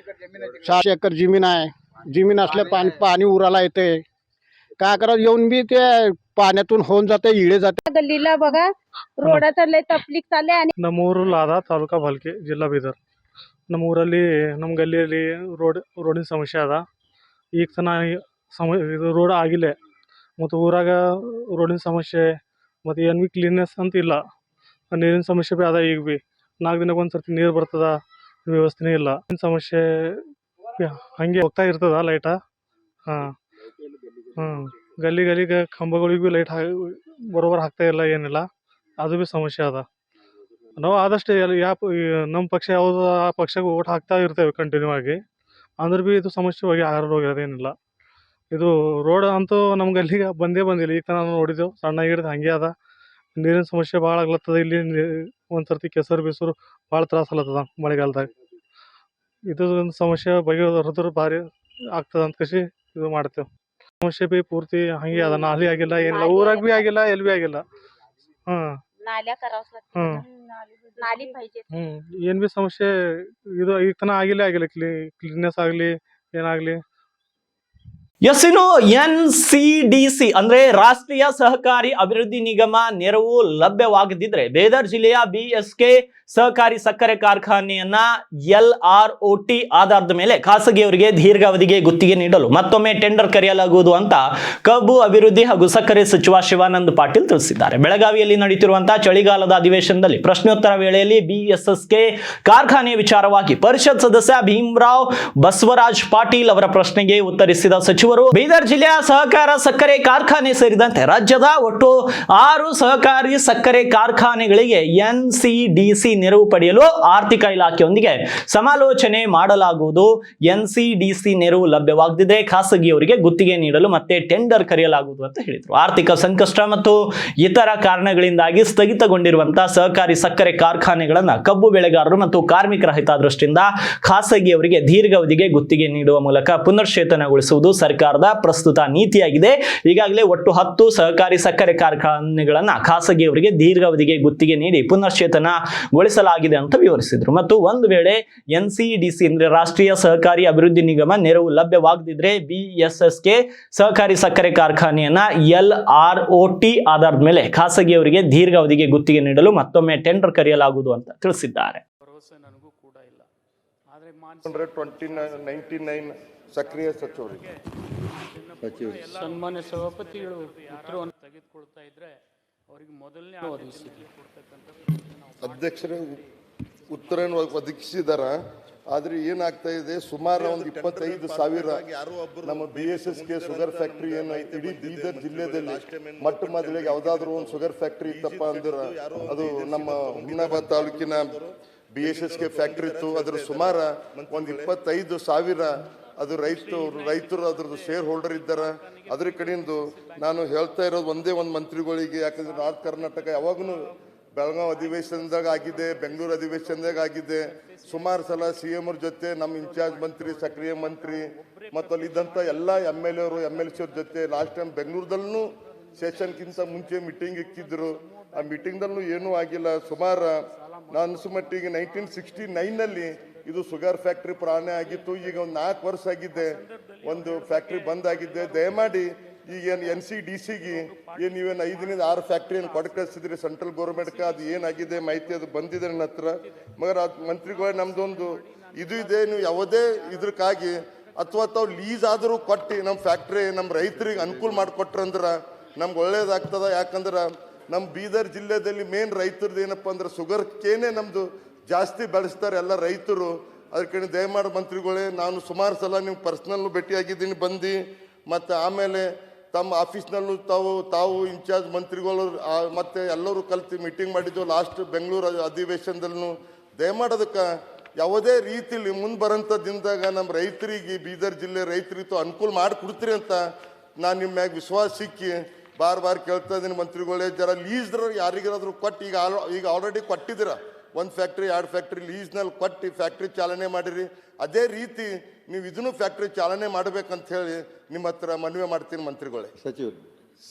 6 एकर जमीन आहे. जमीन असल्या पाणी उराला येते. काय करा, येऊन बी ते पाण्यातून होऊन जाते, इळे जाते. गल्लीला बघा ರೋಡಾತ ಲೇ ತಪ್ಲಿಕ್ ಚಾಲೆ. ನಮ್ಮೂರು ಲಾದಾ, ತಾಲೂಕಾ ಭಾಲ್ಕಿ, ಜಿಲ್ಲಾ ಬೀದರ್. ನಮ್ಮೂರಲ್ಲಿ, ನಮ್ಮ ಗಲ್ಲಿಯಲ್ಲಿ ರೋಡಿನ ಸಮಸ್ಯೆ ಅದ. ಈಗ ತನ ಇದು ರೋಡ್ ಆಗಿಲ್ಲ, ಮತ್ತು ಊರಾಗ ರೋಡಿನ ಸಮಸ್ಯೆ ಮತ್ತು ಏನು ಭೀ ಕ್ಲೀನ್ನೆಸ್ ಅಂತ ಇಲ್ಲ. ನೀರಿನ ಸಮಸ್ಯೆ ಭೀ ಅದ. ಈಗ ಭೀ 4 ದಿನಕ್ಕೆ ಒಂದು ಸರ್ತಿ ನೀರು ಬರ್ತದ, ವ್ಯವಸ್ಥೆನೇ ಇಲ್ಲ. ಸಮಸ್ಯೆ ಹಂಗೆ ಹೋಗ್ತಾ ಇರ್ತದ ಲೈಟ. ಹಾಂ ಹಾಂ, ಗಲ್ಲಿಗೆ ಕಂಬಗಳಿಗೆ ಭೀ ಲೈಟ್ ಬರೋಬ್ಬರ ಹಾಕ್ತಾ ಇಲ್ಲ, ಏನಿಲ್ಲ, ಅದು ಭೀ ಸಮಸ್ಯೆ ಅದ. ನಾವು ಆದಷ್ಟು ನಮ್ಮ ಪಕ್ಷ ಯಾವುದು ಆ ಪಕ್ಷಕ್ಕೆ ಓಟ್ ಹಾಕ್ತಾ ಇರ್ತೇವೆ ಕಂಟಿನ್ಯೂ ಆಗಿ. ಅಂದ್ರೆ ಭೀ ಇದು ಸಮಸ್ಯೆ ಹೋಗಿರೋದೇನಿಲ್ಲ. ಇದು ರೋಡ್ ಅಂತೂ ನಮ್ಗೆ ಅಲ್ಲಿಗೆ ಬಂದಿಲ್ಲ. ಈಗ ನಾವು ನೋಡಿದೆವು, ಸಣ್ಣ ಹಿಡಿದು ಹಂಗೆ ಅದ. ನೀರಿನ ಸಮಸ್ಯೆ ಭಾಳ ಆಗ್ಲತ್ತದ ಇಲ್ಲಿ. ಒಂದು ಸರ್ತಿ ಕೆಸರು ಭಾಳ ತ್ರಾಸ ಆಗ್ಲತ್ತದ ಮಳೆಗಾಲದಾಗ. ಇದು ಒಂದು ಸಮಸ್ಯೆ ಬಗೆಹರಿದ್ರೆ ಭಾರಿ ಆಗ್ತದೆ ಅಂತ ಕಸಿ ಇದು ಮಾಡ್ತೇವೆ. ಸಮಸ್ಯೆ ಭೀ ಪೂರ್ತಿ ಹಂಗೆ ಅದ. ನಾಲಿ ಆಗಿಲ್ಲ, ಏನಿಲ್ಲ, ಊರಾಗ ಭೀ ಆಗಿಲ್ಲ, ಎಲ್ಲಿ ಭೀ ಆಗಿಲ್ಲ. ಏನು ಭೀ ಸಮಸ್ಯೆ ಇದು ಈಗ ತನಕ ಆಗಿಲ್ಲ. ಕ್ಲೀನ್ನೆಸ್ ಆಗಲಿ ಏನಾಗಲಿ. ಇನ್ನು NCDC ಅಂದ್ರೆ ರಾಷ್ಟ್ರೀಯ ಸಹಕಾರಿ ಅಭಿವೃದ್ಧಿ ನಿಗಮ ನೆರವು ಲಭ್ಯವಾಗದಿದ್ರೆ ಬೀದರ್ ಜಿಲ್ಲೆಯ BSK ಸಹಕಾರಿ ಸಕ್ಕರೆ ಕಾರ್ಖಾನೆಯನ್ನ LROT ಆಧಾರದ ಮೇಲೆ ಖಾಸಗಿಯವರಿಗೆ ದೀರ್ಘಾವಧಿಗೆ ಗುತ್ತಿಗೆ ನೀಡಲು ಮತ್ತೊಮ್ಮೆ ಟೆಂಡರ್ ಕರೆಯಲಾಗುವುದು ಅಂತ ಕಬ್ಬು ಅಭಿವೃದ್ಧಿ ಹಾಗೂ ಸಕ್ಕರೆ ಸಚಿವ ಶಿವಾನಂದ ಪಾಟೀಲ್ ತಿಳಿಸಿದ್ದಾರೆ. ಬೆಳಗಾವಿಯಲ್ಲಿ ನಡೆಯುತ್ತಿರುವಂತಹ ಚಳಿಗಾಲದ ಅಧಿವೇಶನದಲ್ಲಿ ಪ್ರಶ್ನೋತ್ತರ ವೇಳೆಯಲ್ಲಿ BSSK ಕಾರ್ಖಾನೆ ವಿಚಾರವಾಗಿ ಪರಿಷತ್ ಸದಸ್ಯ ಭೀಮರಾವ್ ಬಸವರಾಜ್ ಪಾಟೀಲ್ ಅವರ ಪ್ರಶ್ನೆಗೆ ಉತ್ತರಿಸಿದ ಸಚಿವರು ಬೀದರ್ ಜಿಲ್ಲೆಯ ಸಹಕಾರ ಸಕ್ಕರೆ ಕಾರ್ಖಾನೆ ಸೇರಿದಂತೆ ರಾಜ್ಯದ ಒಟ್ಟು 6 ಸಹಕಾರಿ ಸಕ್ಕರೆ ಕಾರ್ಖಾನೆಗಳಿಗೆ NCDC ನೆರವು ಪಡೆಯಲು ಆರ್ಥಿಕ ಇಲಾಖೆಯೊಂದಿಗೆ ಸಮಾಲೋಚನೆ ಮಾಡಲಾಗುವುದು. NCDC ನೆರವು ಲಭ್ಯವಾಗದಿದ್ದರೆ ಖಾಸಗಿಯವರಿಗೆ ಗುತ್ತಿಗೆ ನೀಡಲು ಮತ್ತೆ ಟೆಂಡರ್ ಕರೆಯಲಾಗುವುದು ಅಂತ ಹೇಳಿದರು. ಆರ್ಥಿಕ ಸಂಕಷ್ಟ ಮತ್ತು ಇತರ ಕಾರಣಗಳಿಂದಾಗಿ ಸ್ಥಗಿತಗೊಂಡಿರುವಂತಹ ಸಹಕಾರಿ ಸಕ್ಕರೆ ಕಾರ್ಖಾನೆಗಳನ್ನು ಕಬ್ಬು ಬೆಳೆಗಾರರು ಮತ್ತು ಕಾರ್ಮಿಕರ ಹಿತದೃಷ್ಟಿಯಿಂದ ಖಾಸಗಿಯವರಿಗೆ ದೀರ್ಘಾವಧಿಗೆ ಗುತ್ತಿಗೆ ನೀಡುವ ಮೂಲಕ ಪುನಶ್ಚೇತನಗೊಳಿಸುವುದು ಸರ್ಕಾರದ ಪ್ರಸ್ತುತ ನೀತಿಯಾಗಿದೆ. ಈಗಾಗಲೇ ಒಟ್ಟು 10 ಸಹಕಾರಿ ಸಕ್ಕರೆ ಕಾರ್ಖಾನೆಗಳನ್ನು ಖಾಸಗಿಯವರಿಗೆ ದೀರ್ಘಾವಧಿಗೆ ಗುತ್ತಿಗೆ ನೀಡಿ ಪುನಶ್ಚೇತನಗೊಳಿಸಲಾಗಿದೆ ಅಂತ ವಿವರಿಸಿದರು. ಮತ್ತು ಒಂದು ವೇಳೆ NCDC ಅಂದ್ರೆ ರಾಷ್ಟ್ರೀಯ ಸಹಕಾರಿ ಅಭಿವೃದ್ಧಿ ನಿಗಮ ನೆರವು ಲಭ್ಯವಾಗದಿದ್ರೆ BSSK ಸಹಕಾರಿ ಸಕ್ಕರೆ ಕಾರ್ಖಾನೆಯನ್ನ LROT ಆಧಾರದ ಮೇಲೆ ಖಾಸಗಿಯವರಿಗೆ ದೀರ್ಘಾವಧಿಗೆ ಗುತ್ತಿಗೆ ನೀಡಲು ಮತ್ತೊಮ್ಮೆ ಟೆಂಡರ್ ಕರೆಯಲಾಗುವುದು ಅಂತ ತಿಳಿಸಿದ್ದಾರೆ. ನನಗೂ ಕೂಡ ಇಲ್ಲ. ಆದರೆ 2099 ಸಕ್ರಿಯ ಸಚಿವರಿಗೆ ಸನ್ಮಾನ್ಯ ಸಭಾಪತಿಗಳು ಉತ್ತರವನ್ನು ತೆಗೆದುಕೊಳ್ತಾ ಇದ್ರೆ ಅವರಿಗೆ ಮೊದಲನೇ ಅಧ್ಯಕ್ಷರೇ ಉತ್ತರವನ್ನು ಒದಗಿಸಿದಾರ. ಆದ್ರೆ ಏನಾಗ್ತಾ ಇದೆ, ಸುಮಾರು ಒಂದು 25,000 ನಮ್ಮ BSSK ಶುಗರ್ ಫ್ಯಾಕ್ಟ್ರಿ ಏನು ಇಡೀ ಬೀದರ್ ಜಿಲ್ಲೆಯಲ್ಲಿ ಮೊಟ್ಟ ಮೊದಲಿಗೆ ಯಾವ್ದಾದ್ರು ಒಂದು ಶುಗರ್ ಫ್ಯಾಕ್ಟ್ರಿ ಇತ್ತಪ್ಪ ಅಂದ್ರೆ ಅದು ನಮ್ಮ ಹುಮ್ನಾಬಾದ್ ತಾಲೂಕಿನ BSSK ಫ್ಯಾಕ್ಟ್ರಿ ಇತ್ತು. ಅದ್ರ ಸುಮಾರು ಒಂದು 25,000 ಅದು ರೈತರು ಅದ್ರದ್ದು ಶೇರ್ ಹೋಲ್ಡರ್ ಇದ್ದಾರೆ. ಅದ್ರ ಕಡೆಯಿಂದ ನಾನು ಹೇಳ್ತಾ ಇರೋದು ಒಂದೇ ಒಂದು ಮಂತ್ರಿಗಳಿಗೆ, ಯಾಕಂದ್ರೆ ನಾರ್ತ್ ಕರ್ನಾಟಕ ಯಾವಾಗೂ ಬೆಳಗಾವಿ ಅಧಿವೇಶನದಾಗ ಆಗಿದೆ, ಬೆಂಗಳೂರು ಅಧಿವೇಶನದಾಗ ಆಗಿದೆ. ಸುಮಾರು ಸಲ CM ಅವ್ರ ಜೊತೆ ನಮ್ಮ ಇನ್ಚಾರ್ಜ್ ಮಂತ್ರಿ, ಸಕ್ರಿಯ ಮಂತ್ರಿ ಮತ್ತು ಅಲ್ಲಿದ್ದಂಥ ಎಲ್ಲ MLA ಅವರು MLC ಅವ್ರ ಜೊತೆ ಲಾಸ್ಟ್ ಟೈಮ್ ಬೆಂಗಳೂರದಲ್ಲೂ ಸೆಷನ್ಗಿಂತ ಮುಂಚೆ ಮೀಟಿಂಗ್ ಇಕ್ಕಿದ್ರು. ಆ ಮೀಟಿಂಗ್ದಲ್ಲೂ ಏನೂ ಆಗಿಲ್ಲ. ಸುಮಾರು ನಾನು ಅನಿಸುಮಟ್ಟಿಗೆ 1969ನಲ್ಲಿ ಇದು ಶುಗರ್ ಫ್ಯಾಕ್ಟ್ರಿ ಪ್ರಾರಂಭ ಆಗಿತ್ತು. ಈಗ ಒಂದು 4 ವರ್ಷ ಆಗಿದೆ ಒಂದು ಫ್ಯಾಕ್ಟ್ರಿ ಬಂದ್ ಆಗಿದೆ. ದಯಮಾಡಿ ಈಗ ಏನು NCDCಗೆ ಏನು ನೀವೇನು 5ರಿಂದ 6 ಫ್ಯಾಕ್ಟ್ರಿ ಏನು ಕೊಟ್ಟು ಕಳಿಸಿದ್ರಿ ಸೆಂಟ್ರಲ್ ಗೌರ್ಮೆಂಟ್ಗೆ, ಅದು ಏನಾಗಿದೆ ಮಾಹಿತಿ ಅದು ಬಂದಿದೆ ನನ್ನ ಹತ್ರ. ಮಗರ ಮಂತ್ರಿಗಳು ನಮ್ದೊಂದು ಇದು ಇದೆ, ನೀವು ಯಾವುದೇ ಇದಕ್ಕಾಗಿ ಅಥವಾ ತಾವು ಲೀಸ್ ಆದರೂ ಕೊಟ್ಟು ನಮ್ಮ ಫ್ಯಾಕ್ಟ್ರಿ ನಮ್ಮ ರೈತರಿಗೆ ಅನುಕೂಲ ಮಾಡಿಕೊಟ್ರಂದ್ರೆ ನಮ್ಗೆ ಒಳ್ಳೇದಾಗ್ತದ. ಯಾಕಂದ್ರೆ ನಮ್ಮ ಬೀದರ್ ಜಿಲ್ಲೆಯಲ್ಲಿ ಮೇನ್ ರೈತರದ್ದು ಏನಪ್ಪ ಅಂದ್ರೆ ಶುಗರ್ ಕೇನೆ ನಮ್ಮದು ಜಾಸ್ತಿ ಬೆಳೆಸ್ತಾರೆ ಎಲ್ಲ ರೈತರು. ಅದಕ್ಕೆ ದಯಮಾಡಿ ಮಂತ್ರಿಗಳೇ, ನಾನು ಸುಮಾರು ಸಲ ನೀವು ಪರ್ಸ್ನಲ್ಲು ಭೇಟಿಯಾಗಿದ್ದೀನಿ ಬಂದು, ಮತ್ತು ಆಮೇಲೆ ತಮ್ಮ ಆಫೀಸ್ನಲ್ಲೂ ತಾವು ಇನ್ಚಾರ್ಜ್ ಮಂತ್ರಿಗಳು ಮತ್ತು ಎಲ್ಲರೂ ಕಲ್ತು ಮೀಟಿಂಗ್ ಮಾಡಿದ್ದು ಲಾಸ್ಟ್ ಬೆಂಗಳೂರು ಅಧಿವೇಶನದಲ್ಲೂ. ದಯಮಾಡಿ ಅದಕ್ಕೆ ಯಾವುದೇ ರೀತಿಯಲ್ಲಿ ಮುಂದೆ ಬರೋಂಥ ದಿನದಾಗ ನಮ್ಮ ರೈತರಿಗೆ, ಬೀದರ್ ಜಿಲ್ಲೆ ರೈತರಿಗೂ ಅನುಕೂಲ ಮಾಡಿಕೊಡ್ತೀರಿ ಅಂತ ನಾನು ನಿಮ್ಮ ಮ್ಯಾಗ ವಿಶ್ವಾಸ ಸಿಕ್ಕಿ ಬಾರ್ ಕೇಳ್ತಾ ಇದ್ದೀನಿ ಮಂತ್ರಿಗಳೇ. ಜರ ಲೀಸ್ದ್ರ ಯಾರಿಗಾದ್ರೂ ಕೊಟ್ಟು ಈಗ ಆಲ್ರೆಡಿ ಕೊಟ್ಟಿದ್ದೀರ, 1 ಫ್ಯಾಕ್ಟ್ರಿ 2 ಫ್ಯಾಕ್ಟ್ರಿ ಲೀಸ್ನಲ್ಲಿ ಕೊಟ್ಟು ಫ್ಯಾಕ್ಟ್ರಿ ಚಾಲನೆ ಮಾಡಿರಿ. ಅದೇ ರೀತಿ ನೀವು ಇದನ್ನು ಫ್ಯಾಕ್ಟ್ರಿ ಚಾಲನೆ ಮಾಡಬೇಕಂತ ಹೇಳಿ ನಿಮ್ಮ ಹತ್ರ ಮನವಿ ಮಾಡ್ತೀನಿ ಮಂತ್ರಿಗಳೇ. ಸಚಿವರು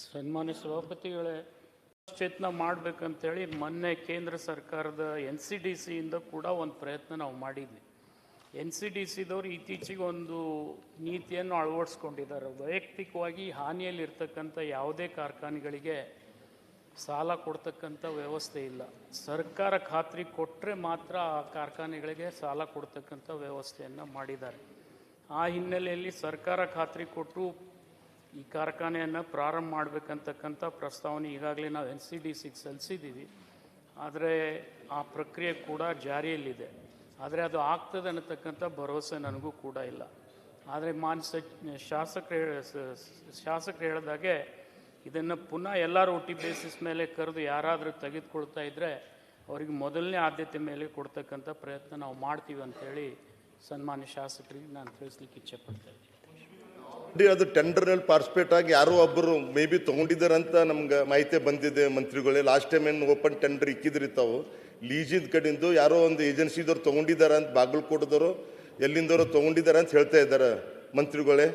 ಸನ್ಮಾನ್ಯ ಸಭಾಪತಿಗಳೇ, ಚೇತನ ಮಾಡಬೇಕಂತೇಳಿ ಮೊನ್ನೆ ಕೇಂದ್ರ ಸರ್ಕಾರದ NCDCಯಿಂದ ಕೂಡ ಒಂದು ಪ್ರಯತ್ನ ನಾವು ಮಾಡಿದ್ವಿ. NCDCದವರು ಇತ್ತೀಚೆಗೆ ಒಂದು ನೀತಿಯನ್ನು ಅಳವಡಿಸ್ಕೊಂಡಿದ್ದಾರೆ. ವೈಯಕ್ತಿಕವಾಗಿ ಹಾನಿಯಲ್ಲಿರ್ತಕ್ಕಂಥ ಯಾವುದೇ ಕಾರ್ಖಾನೆಗಳಿಗೆ ಸಾಲ ಕೊಡ್ತಕ್ಕಂಥ ವ್ಯವಸ್ಥೆ ಇಲ್ಲ. ಸರ್ಕಾರ ಖಾತ್ರಿ ಕೊಟ್ಟರೆ ಮಾತ್ರ ಆ ಕಾರ್ಖಾನೆಗಳಿಗೆ ಸಾಲ ಕೊಡ್ತಕ್ಕಂಥ ವ್ಯವಸ್ಥೆಯನ್ನು ಮಾಡಿದ್ದಾರೆ. ಆ ಹಿನ್ನೆಲೆಯಲ್ಲಿ ಸರ್ಕಾರ ಖಾತ್ರಿ ಕೊಟ್ಟು ಈ ಕಾರ್ಖಾನೆಯನ್ನು ಪ್ರಾರಂಭ ಮಾಡಬೇಕಂತಕ್ಕಂಥ ಪ್ರಸ್ತಾವನೆ ಈಗಾಗಲೇ ನಾವು NCDCಗೆ ಸಲ್ಲಿಸಿದ್ದೀವಿ. ಆದರೆ ಆ ಪ್ರಕ್ರಿಯೆ ಕೂಡ ಜಾರಿಯಲ್ಲಿದೆ. ಆದರೆ ಅದು ಆಗ್ತದೆ ಅನ್ನತಕ್ಕಂಥ ಭರವಸೆ ನನಗೂ ಕೂಡ ಇಲ್ಲ. ಆದರೆ ಶಾಸಕರು ಹೇಳಿದಾಗೆ ಇದನ್ನು ಪುನಃ LROT ಬೇಸಿಸ್ ಮೇಲೆ ಕರೆದು ಯಾರಾದರೂ ತೆಗೆದುಕೊಳ್ತಾ ಇದ್ದರೆ ಅವರಿಗೆ ಮೊದಲನೇ ಆದ್ಯತೆ ಮೇಲೆ ಕೊಡ್ತಕ್ಕಂಥ ಪ್ರಯತ್ನ ನಾವು ಮಾಡ್ತೀವಿ ಅಂಥೇಳಿ ಸನ್ಮಾನ್ಯ ಶಾಸಕರಿಗೆ ನಾನು ತಿಳಿಸ್ಲಿಕ್ಕೆ ಇಚ್ಛೆ ಪಡ್ತಾ ಇದ್ದೀನಿ. ಅದು ಟೆಂಡರ್ನಲ್ಲಿ ಪಾರ್ಟಿಸಿಪೇಟ್ ಆಗಿ ಯಾರೋ ಒಬ್ಬರು ಮೇ ಬಿ ತೊಗೊಂಡಿದ್ದಾರಂತ ನಮ್ಗೆ ಮಾಹಿತಿ ಬಂದಿದೆ ಮಂತ್ರಿಗಳೇ. ಲಾಸ್ಟ್ ಟೈಮ್ ಏನು ಓಪನ್ ಟೆಂಡರ್ ಇಕ್ಕಿದ್ರಿ ತಾವು ಲೀಜಿದ ಕಡೆಯಿಂದ ಯಾರೋ ಒಂದು ಏಜೆನ್ಸಿದವ್ರು ತೊಗೊಂಡಿದ್ದಾರೆ ಅಂತ, ಬಾಗಲಕೋಟದವರು ಎಲ್ಲಿಂದವರು ತೊಗೊಂಡಿದ್ದಾರೆ ಅಂತ ಹೇಳ್ತಾ ಇದ್ದಾರೆ ಮಂತ್ರಿಗಳೇ.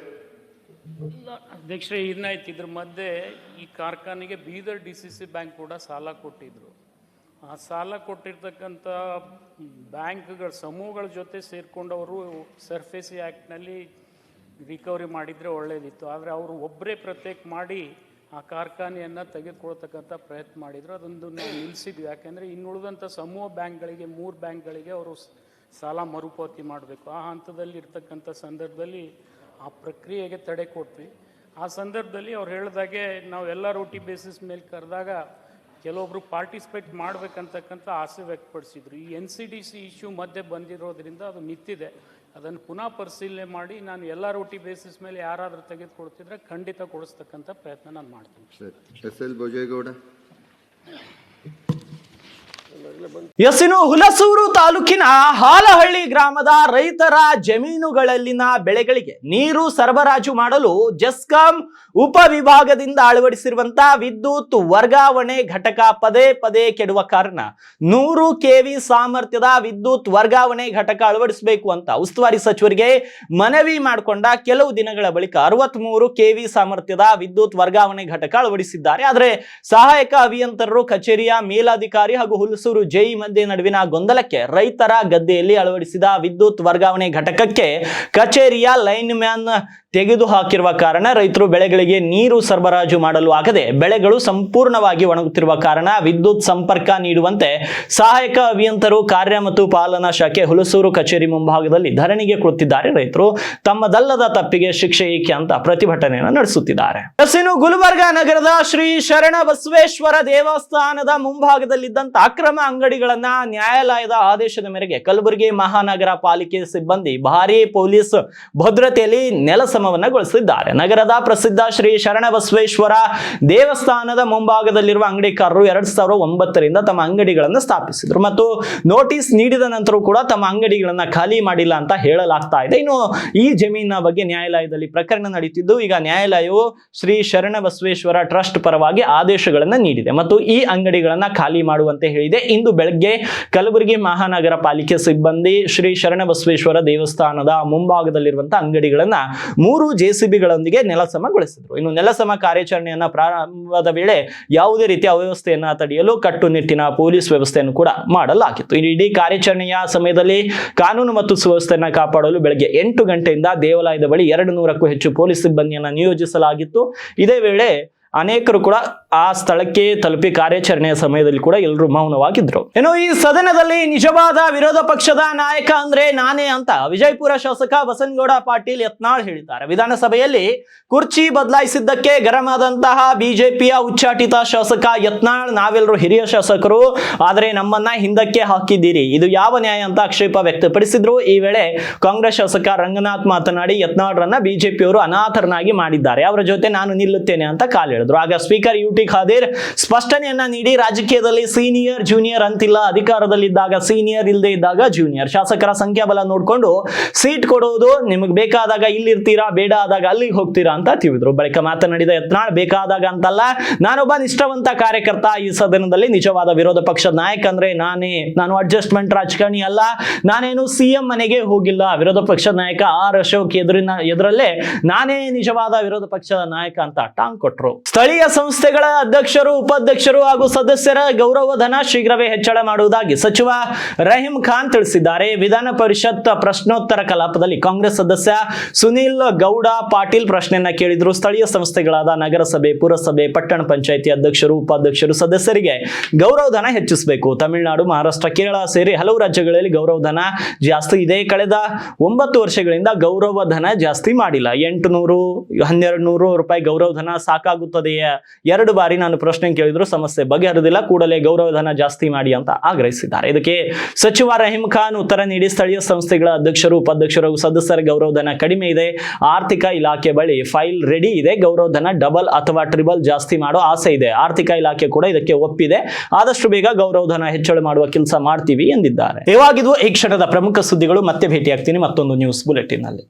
ಅಧ್ಯಕ್ಷರೇ, ಏನಾಯ್ತು ಇದ್ರ ಮಧ್ಯೆ ಈ ಕಾರ್ಖಾನೆಗೆ ಬೀದರ್ DCC ಬ್ಯಾಂಕ್ ಕೂಡ ಸಾಲ ಕೊಟ್ಟಿದ್ರು. ಆ ಸಾಲ ಕೊಟ್ಟಿರ್ತಕ್ಕಂಥ ಬ್ಯಾಂಕ್ಗಳ ಸಮೂಹಗಳ ಜೊತೆ ಸೇರಿಕೊಂಡು ಅವರು ಸರ್ಫೇಸಿ ಆ್ಯಕ್ಟ್ನಲ್ಲಿ ರಿಕವರಿ ಮಾಡಿದರೆ ಒಳ್ಳೆಯದಿತ್ತು. ಆದರೆ ಅವರು ಒಬ್ಬರೇ ಪ್ರತ್ಯೇಕ ಮಾಡಿ ಆ ಕಾರ್ಖಾನೆಯನ್ನು ತೆಗೆದುಕೊಳ್ತಕ್ಕಂಥ ಪ್ರಯತ್ನ ಮಾಡಿದರು. ಅದೊಂದು ನಾವು ನಿಲ್ಲಿಸಿದ್ವಿ. ಯಾಕೆಂದರೆ ಇನ್ನುಳಿದಂಥ ಸಮೂಹ ಬ್ಯಾಂಕ್ಗಳಿಗೆ 3 ಬ್ಯಾಂಕ್ಗಳಿಗೆ ಅವರು ಸಾಲ ಮರುಪಾವತಿ ಮಾಡಬೇಕು. ಆ ಹಂತದಲ್ಲಿ ಇರ್ತಕ್ಕಂಥ ಸಂದರ್ಭದಲ್ಲಿ ಆ ಪ್ರಕ್ರಿಯೆಗೆ ತಡೆ ಕೊಟ್ವಿ. ಆ ಸಂದರ್ಭದಲ್ಲಿ ಅವ್ರು ಹೇಳಿದಾಗೆ ನಾವು ಎಲ್ಲ ರೋಟಿ ಬೇಸಿಸ್ ಮೇಲೆ ಕರೆದಾಗ ಕೆಲವೊಬ್ಬರು ಪಾರ್ಟಿಸಿಪೇಟ್ ಮಾಡಬೇಕಂತಕ್ಕಂಥ ಆಸೆ ವ್ಯಕ್ತಪಡಿಸಿದ್ರು. ಈ NCDC ಇಶ್ಯೂ ಮಧ್ಯೆ ಬಂದಿರೋದ್ರಿಂದ ಅದು ನಿಂತಿದೆ. ಅದನ್ನು ಪುನಃ ಪರಿಶೀಲನೆ ಮಾಡಿ ನಾನು ಎಲ್ಲ ರೋಟಿ ಬೇಸಿಸ್ ಮೇಲೆ ಯಾರಾದರೂ ತೆಗೆದುಕೊಡ್ತಿದ್ರೆ ಖಂಡಿತ ಕೊಡಿಸ್ತಕ್ಕಂಥ ಪ್ರಯತ್ನ ನಾನು ಮಾಡ್ತೀನಿ. SL ಭೋಜೇಗೌಡ. ಇನ್ನು ಹುಲಸೂರು ತಾಲೂಕಿನ ಹಾಲಹಳ್ಳಿ ಗ್ರಾಮದ ರೈತರ ಜಮೀನುಗಳಲ್ಲಿನ ಬೆಳೆಗಳಿಗೆ ನೀರು ಸರಬರಾಜು ಮಾಡಲು ಜೆಸ್ಕಾಂ ಉಪವಿಭಾಗದಿಂದ ಅಳವಡಿಸಿರುವಂತಹ ವಿದ್ಯುತ್ ವರ್ಗಾವಣೆ ಘಟಕ ಪದೇ ಪದೇ ಕೆಡುವ ಕಾರಣ 100 kV ಸಾಮರ್ಥ್ಯದ ವಿದ್ಯುತ್ ವರ್ಗಾವಣೆ ಘಟಕ ಅಳವಡಿಸಬೇಕು ಅಂತ ಉಸ್ತುವಾರಿ ಸಚಿವರಿಗೆ ಮನವಿ ಮಾಡಿಕೊಂಡ ಕೆಲವು ದಿನಗಳ ಬಳಿಕ 63 kV ಸಾಮರ್ಥ್ಯದ ವಿದ್ಯುತ್ ವರ್ಗಾವಣೆ ಘಟಕ ಅಳವಡಿಸಿದ್ದಾರೆ. ಆದರೆ ಸಹಾಯಕ ಅಭಿಯಂತರರು ಕಚೇರಿಯ ಮೇಲಾಧಿಕಾರಿ ಹಾಗೂ ಹುಲಸೂರು ಜೈ ಮಧ್ಯೆ ನಡುವಿನ ಗೊಂದಲಕ್ಕೆ ರೈತರ ಗದ್ದೆಯಲ್ಲಿ ಅಳವಡಿಸಿದ ವಿದ್ಯುತ್ ವರ್ಗಾವಣೆ ಘಟಕಕ್ಕೆ ಕಚೇರಿಯ ಲೈನ್ ಮ್ಯಾನ್ ತೆಗೆದು ಹಾಕಿರುವ ಕಾರಣ ರೈತರು ಬೆಳೆಗಳಿಗೆ ನೀರು ಸರಬರಾಜು ಮಾಡಲು ಆಗದೆ ಬೆಳೆಗಳು ಸಂಪೂರ್ಣವಾಗಿ ಒಣಗುತ್ತಿರುವ ಕಾರಣ ವಿದ್ಯುತ್ ಸಂಪರ್ಕ ನೀಡುವಂತೆ ಸಹಾಯಕ ಅಭಿಯಂತರು ಕಾರ್ಯ ಮತ್ತು ಪಾಲನಾ ಶಾಖೆ ಹುಲಸೂರು ಕಚೇರಿ ಮುಂಭಾಗದಲ್ಲಿ ಧರಣಿಗೆ ಕುಳಿತಿದ್ದಾರೆ. ರೈತರು ತಮ್ಮದಲ್ಲದ ತಪ್ಪಿಗೆ ಶಿಕ್ಷೆ ಏಕೆ ಅಂತ ಪ್ರತಿಭಟನೆಯನ್ನು ನಡೆಸುತ್ತಿದ್ದಾರೆ. ಇನ್ನು ಗುಲ್ಬರ್ಗ ನಗರದ ಶ್ರೀ ಶರಣ ಬಸವೇಶ್ವರ ದೇವಸ್ಥಾನದ ಮುಂಭಾಗದಲ್ಲಿದ್ದಂತ ಅಕ್ರಮ ಅಂಗಡಿಗಳನ್ನ ನ್ಯಾಯಾಲಯದ ಆದೇಶದ ಮೇರೆಗೆ ಕಲಬುರಗಿ ಮಹಾನಗರ ಪಾಲಿಕೆ ಸಿಬ್ಬಂದಿ ಭಾರೀ ಪೊಲೀಸ್ ಭದ್ರತೆಯಲ್ಲಿ ನೆಲಸಮವನ್ನಗೊಳಿಸಿದ್ದಾರೆ. ನಗರದ ಪ್ರಸಿದ್ಧ ಶ್ರೀ ಶರಣ ಬಸವೇಶ್ವರ ದೇವಸ್ಥಾನದ ಮುಂಭಾಗದಲ್ಲಿರುವ ಅಂಗಡಿಕಾರರು 2009ರಿಂದ ತಮ್ಮ ಅಂಗಡಿಗಳನ್ನು ಸ್ಥಾಪಿಸಿದ್ರು ಮತ್ತು ನೋಟಿಸ್ ನೀಡಿದ ನಂತರ ಕೂಡ ತಮ್ಮ ಅಂಗಡಿಗಳನ್ನ ಖಾಲಿ ಮಾಡಿಲ್ಲ ಅಂತ ಹೇಳಲಾಗ್ತಾ ಇದೆ. ಇನ್ನು ಈ ಜಮೀನಿನ ಬಗ್ಗೆ ನ್ಯಾಯಾಲಯದಲ್ಲಿ ಪ್ರಕರಣ ನಡೀತಿದ್ದು ಈಗ ನ್ಯಾಯಾಲಯವು ಶ್ರೀ ಶರಣ ಬಸವೇಶ್ವರ ಟ್ರಸ್ಟ್ ಪರವಾಗಿ ಆದೇಶಗಳನ್ನ ನೀಡಿದೆ ಮತ್ತು ಈ ಅಂಗಡಿಗಳನ್ನ ಖಾಲಿ ಮಾಡುವಂತೆ ಹೇಳಿದೆ. ಇಂದು ಬೆಳಗ್ಗೆ ಕಲಬುರಗಿ ಮಹಾನಗರ ಪಾಲಿಕೆ ಸಿಬ್ಬಂದಿ ಶ್ರೀ ಶರಣ ಬಸವೇಶ್ವರ ದೇವಸ್ಥಾನದ ಮುಂಭಾಗದಲ್ಲಿರುವಂತಹ ಅಂಗಡಿಗಳನ್ನ 3 JCBಗಳೊಂದಿಗೆ ನೆಲಸಮಗೊಳಿಸಿದ್ರು. ಇನ್ನು ನೆಲಸಮ ಕಾರ್ಯಾಚರಣೆಯನ್ನ ಪ್ರಾರಂಭದ ವೇಳೆ ಯಾವುದೇ ರೀತಿಯ ಅವ್ಯವಸ್ಥೆಯನ್ನ ತಡೆಯಲು ಕಟ್ಟುನಿಟ್ಟಿನ ಪೊಲೀಸ್ ವ್ಯವಸ್ಥೆಯನ್ನು ಕೂಡ ಮಾಡಲಾಗಿತ್ತು. ಇಡೀ ಕಾರ್ಯಾಚರಣೆಯ ಸಮಯದಲ್ಲಿ ಕಾನೂನು ಮತ್ತು ಸುವ್ಯವಸ್ಥೆಯನ್ನ ಕಾಪಾಡಲು ಬೆಳಗ್ಗೆ 8 ಗಂಟೆಯಿಂದ ದೇವಾಲಯದ ಬಳಿ 200ಕ್ಕೂ ಹೆಚ್ಚು ಪೊಲೀಸ್ ಸಿಬ್ಬಂದಿಯನ್ನ ನಿಯೋಜಿಸಲಾಗಿತ್ತು. ಇದೇ ವೇಳೆ ಅನೇಕರು ಕೂಡ ಆ ಸ್ಥಳಕ್ಕೆ ತಲುಪಿ ಕಾರ್ಯಾಚರಣೆಯ ಸಮಯದಲ್ಲಿ ಕೂಡ ಎಲ್ಲರೂ ಮೌನವಾಗಿದ್ರು. ಇನ್ನು ಈ ಸದನದಲ್ಲಿ ನಿಜವಾದ ವಿರೋಧ ಪಕ್ಷದ ನಾಯಕ ಅಂದ್ರೆ ನಾನೇ ಅಂತ ವಿಜಯಪುರ ಶಾಸಕ ಬಸನಗೌಡ ಪಾಟೀಲ್ ಯತ್ನಾಳ್ ಹೇಳಿದ್ದಾರೆ. ವಿಧಾನಸಭೆಯಲ್ಲಿ ಕುರ್ಚಿ ಬದಲಾಯಿಸಿದ್ದಕ್ಕೆ ಗರಂ ಆದಂತಹ ಬಿಜೆಪಿಯ ಉಚ್ಚಾಟಿತ ಶಾಸಕ ಯತ್ನಾಳ್, ನಾವೆಲ್ಲರೂ ಹಿರಿಯ ಶಾಸಕರು, ಆದರೆ ನಮ್ಮನ್ನ ಹಿಂದಕ್ಕೆ ಹಾಕಿದ್ದೀರಿ, ಇದು ಯಾವ ನ್ಯಾಯ ಅಂತ ಆಕ್ಷೇಪ ವ್ಯಕ್ತಪಡಿಸಿದ್ರು. ಈ ವೇಳೆ ಕಾಂಗ್ರೆಸ್ ಶಾಸಕ ರಂಗನಾಥ್ ಮಾತನಾಡಿ ಯತ್ನಾಳ್ರನ್ನ ಬಿಜೆಪಿಯವರು ಅನಾಥರನ್ನಾಗಿ ಮಾಡಿದ್ದಾರೆ, ಅವರ ಜೊತೆ ನಾನು ನಿಲ್ಲುತ್ತೇನೆ ಅಂತ ಕಾಲು ಹೇಳಿದ್ರು. ಆಗ ಸ್ಪೀಕರ್ UT ಖಾದರ್ ಸ್ಪಷ್ಟನೆಯನ್ನ ನೀಡಿ ರಾಜಕೀಯದಲ್ಲಿ ಸೀನಿಯರ್ ಜೂನಿಯರ್ ಅಂತಿಲ್ಲ, ಅಧಿಕಾರದಲ್ಲಿದ್ದಾಗ ಸೀನಿಯರ್, ಇಲ್ಲದೆ ಇದ್ದಾಗ ಜೂನಿಯರ್, ಶಾಸಕರ ಸಂಖ್ಯಾಬಲ ನೋಡ್ಕೊಂಡು ಸೀಟ್ ಕೊಡೋದು, ನಿಮಗೆ ಬೇಕಾದಾಗ ಇಲ್ಲಿರ್ತೀರಾ, ಬೇಡ ಆದಾಗ ಅಲ್ಲಿಗೆ ಹೋಗ್ತೀರಾ ಅಂತ ತಿಳಿದ್ರು. ಬಳಿಕ ಮಾತನಾಡಿದ ಯತ್ನಾಳ್, ಬೇಕಾದಾಗ ಅಂತಲ್ಲ, ನಾನೊಬ್ಬ ನಿಷ್ಠಾವಂತ ಕಾರ್ಯಕರ್ತ, ಈ ಸದನದಲ್ಲಿ ನಿಜವಾದ ವಿರೋಧ ಪಕ್ಷದ ನಾಯಕ ಅಂದ್ರೆ ನಾನೇ, ನಾನು ಅಡ್ಜಸ್ಟ್ಮೆಂಟ್ ರಾಜಕಾರಣಿ ಅಲ್ಲ, ನಾನೇನು CM ಮನೆಗೆ ಹೋಗಿಲ್ಲ, ವಿರೋಧ ಪಕ್ಷದ ನಾಯಕ R ಅಶೋಕ್ ಎದುರಲ್ಲೇ ನಾನೇ ನಿಜವಾದ ವಿರೋಧ ಪಕ್ಷದ ನಾಯಕ ಅಂತ ಟಾಂಗ್ ಕೊಟ್ರು. ಸ್ಥಳೀಯ ಸಂಸ್ಥೆಗಳ ಅಧ್ಯಕ್ಷರು, ಉಪಾಧ್ಯಕ್ಷರು ಹಾಗೂ ಸದಸ್ಯರ ಗೌರವಧನ ಶೀಘ್ರವೇ ಹೆಚ್ಚಳ ಮಾಡುವುದಾಗಿ ಸಚಿವ ರಹೀಂ ಖಾನ್ ತಿಳಿಸಿದ್ದಾರೆ. ವಿಧಾನ ಪರಿಷತ್ ಪ್ರಶ್ನೋತ್ತರ ಕಲಾಪದಲ್ಲಿ ಕಾಂಗ್ರೆಸ್ ಸದಸ್ಯ ಸುನಿಲ್ ಗೌಡ ಪಾಟೀಲ್ ಪ್ರಶ್ನೆಯನ್ನ ಕೇಳಿದ್ರು. ಸ್ಥಳೀಯ ಸಂಸ್ಥೆಗಳಾದ ನಗರಸಭೆ, ಪುರಸಭೆ, ಪಟ್ಟಣ ಪಂಚಾಯಿತಿ ಅಧ್ಯಕ್ಷರು, ಉಪಾಧ್ಯಕ್ಷರು, ಸದಸ್ಯರಿಗೆ ಗೌರವಧನ ಹೆಚ್ಚಿಸಬೇಕು. ತಮಿಳುನಾಡು, ಮಹಾರಾಷ್ಟ್ರ, ಕೇರಳ ಸೇರಿ ಹಲವು ರಾಜ್ಯಗಳಲ್ಲಿ ಗೌರವಧನ ಜಾಸ್ತಿ ಇದೆ. ಕಳೆದ 9 ವರ್ಷಗಳಿಂದ ಗೌರವಧನ ಜಾಸ್ತಿ ಮಾಡಿಲ್ಲ. 800, 1200 ರೂಪಾಯಿ ಗೌರವಧನ ಸಾಕಾಗುತ್ತದೆಯೇ? 2 ಬಾರಿ ನಾನು ಪ್ರಶ್ನೆ ಕೇಳಿದ್ರು ಸಮಸ್ಯೆ ಬಗೆಹರಿದಿಲ್ಲ, ಕೂಡಲೇ ಗೌರವಧನ ಜಾಸ್ತಿ ಮಾಡಿ ಅಂತ ಆಗ್ರಹಿಸಿದ್ದಾರೆ. ಇದಕ್ಕೆ ಸಚಿವ ರಹೀಂ ಖಾನ್ ಉತ್ತರ ನೀಡಿ ಸ್ಥಳೀಯ ಸಂಸ್ಥೆಗಳ ಅಧ್ಯಕ್ಷರು, ಉಪಾಧ್ಯಕ್ಷರು, ಸದಸ್ಯರ ಗೌರವಧನ ಕಡಿಮೆ ಇದೆ, ಆರ್ಥಿಕ ಇಲಾಖೆ ಬಳಿ ಫೈಲ್ ರೆಡಿ ಇದೆ, ಗೌರವಧನ ಡಬಲ್ ಅಥವಾ ಟ್ರಿಬಲ್ ಜಾಸ್ತಿ ಮಾಡೋ ಆಸೆ ಇದೆ, ಆರ್ಥಿಕ ಇಲಾಖೆ ಕೂಡ ಇದಕ್ಕೆ ಒಪ್ಪಿದೆ, ಆದಷ್ಟು ಬೇಗ ಗೌರವಧನ ಹೆಚ್ಚಳ ಮಾಡುವ ಕೆಲಸ ಮಾಡ್ತೀವಿ ಎಂದಿದ್ದಾರೆ. ಇವಾಗಿದ್ವು ಈ ಕ್ಷಣದ ಪ್ರಮುಖ ಸುದ್ದಿಗಳು. ಮತ್ತೆ ಭೇಟಿಯಾಗ್ತೀನಿ ಮತ್ತೊಂದು ನ್ಯೂಸ್ ಬುಲೆಟಿನ್ ನಲ್ಲಿ.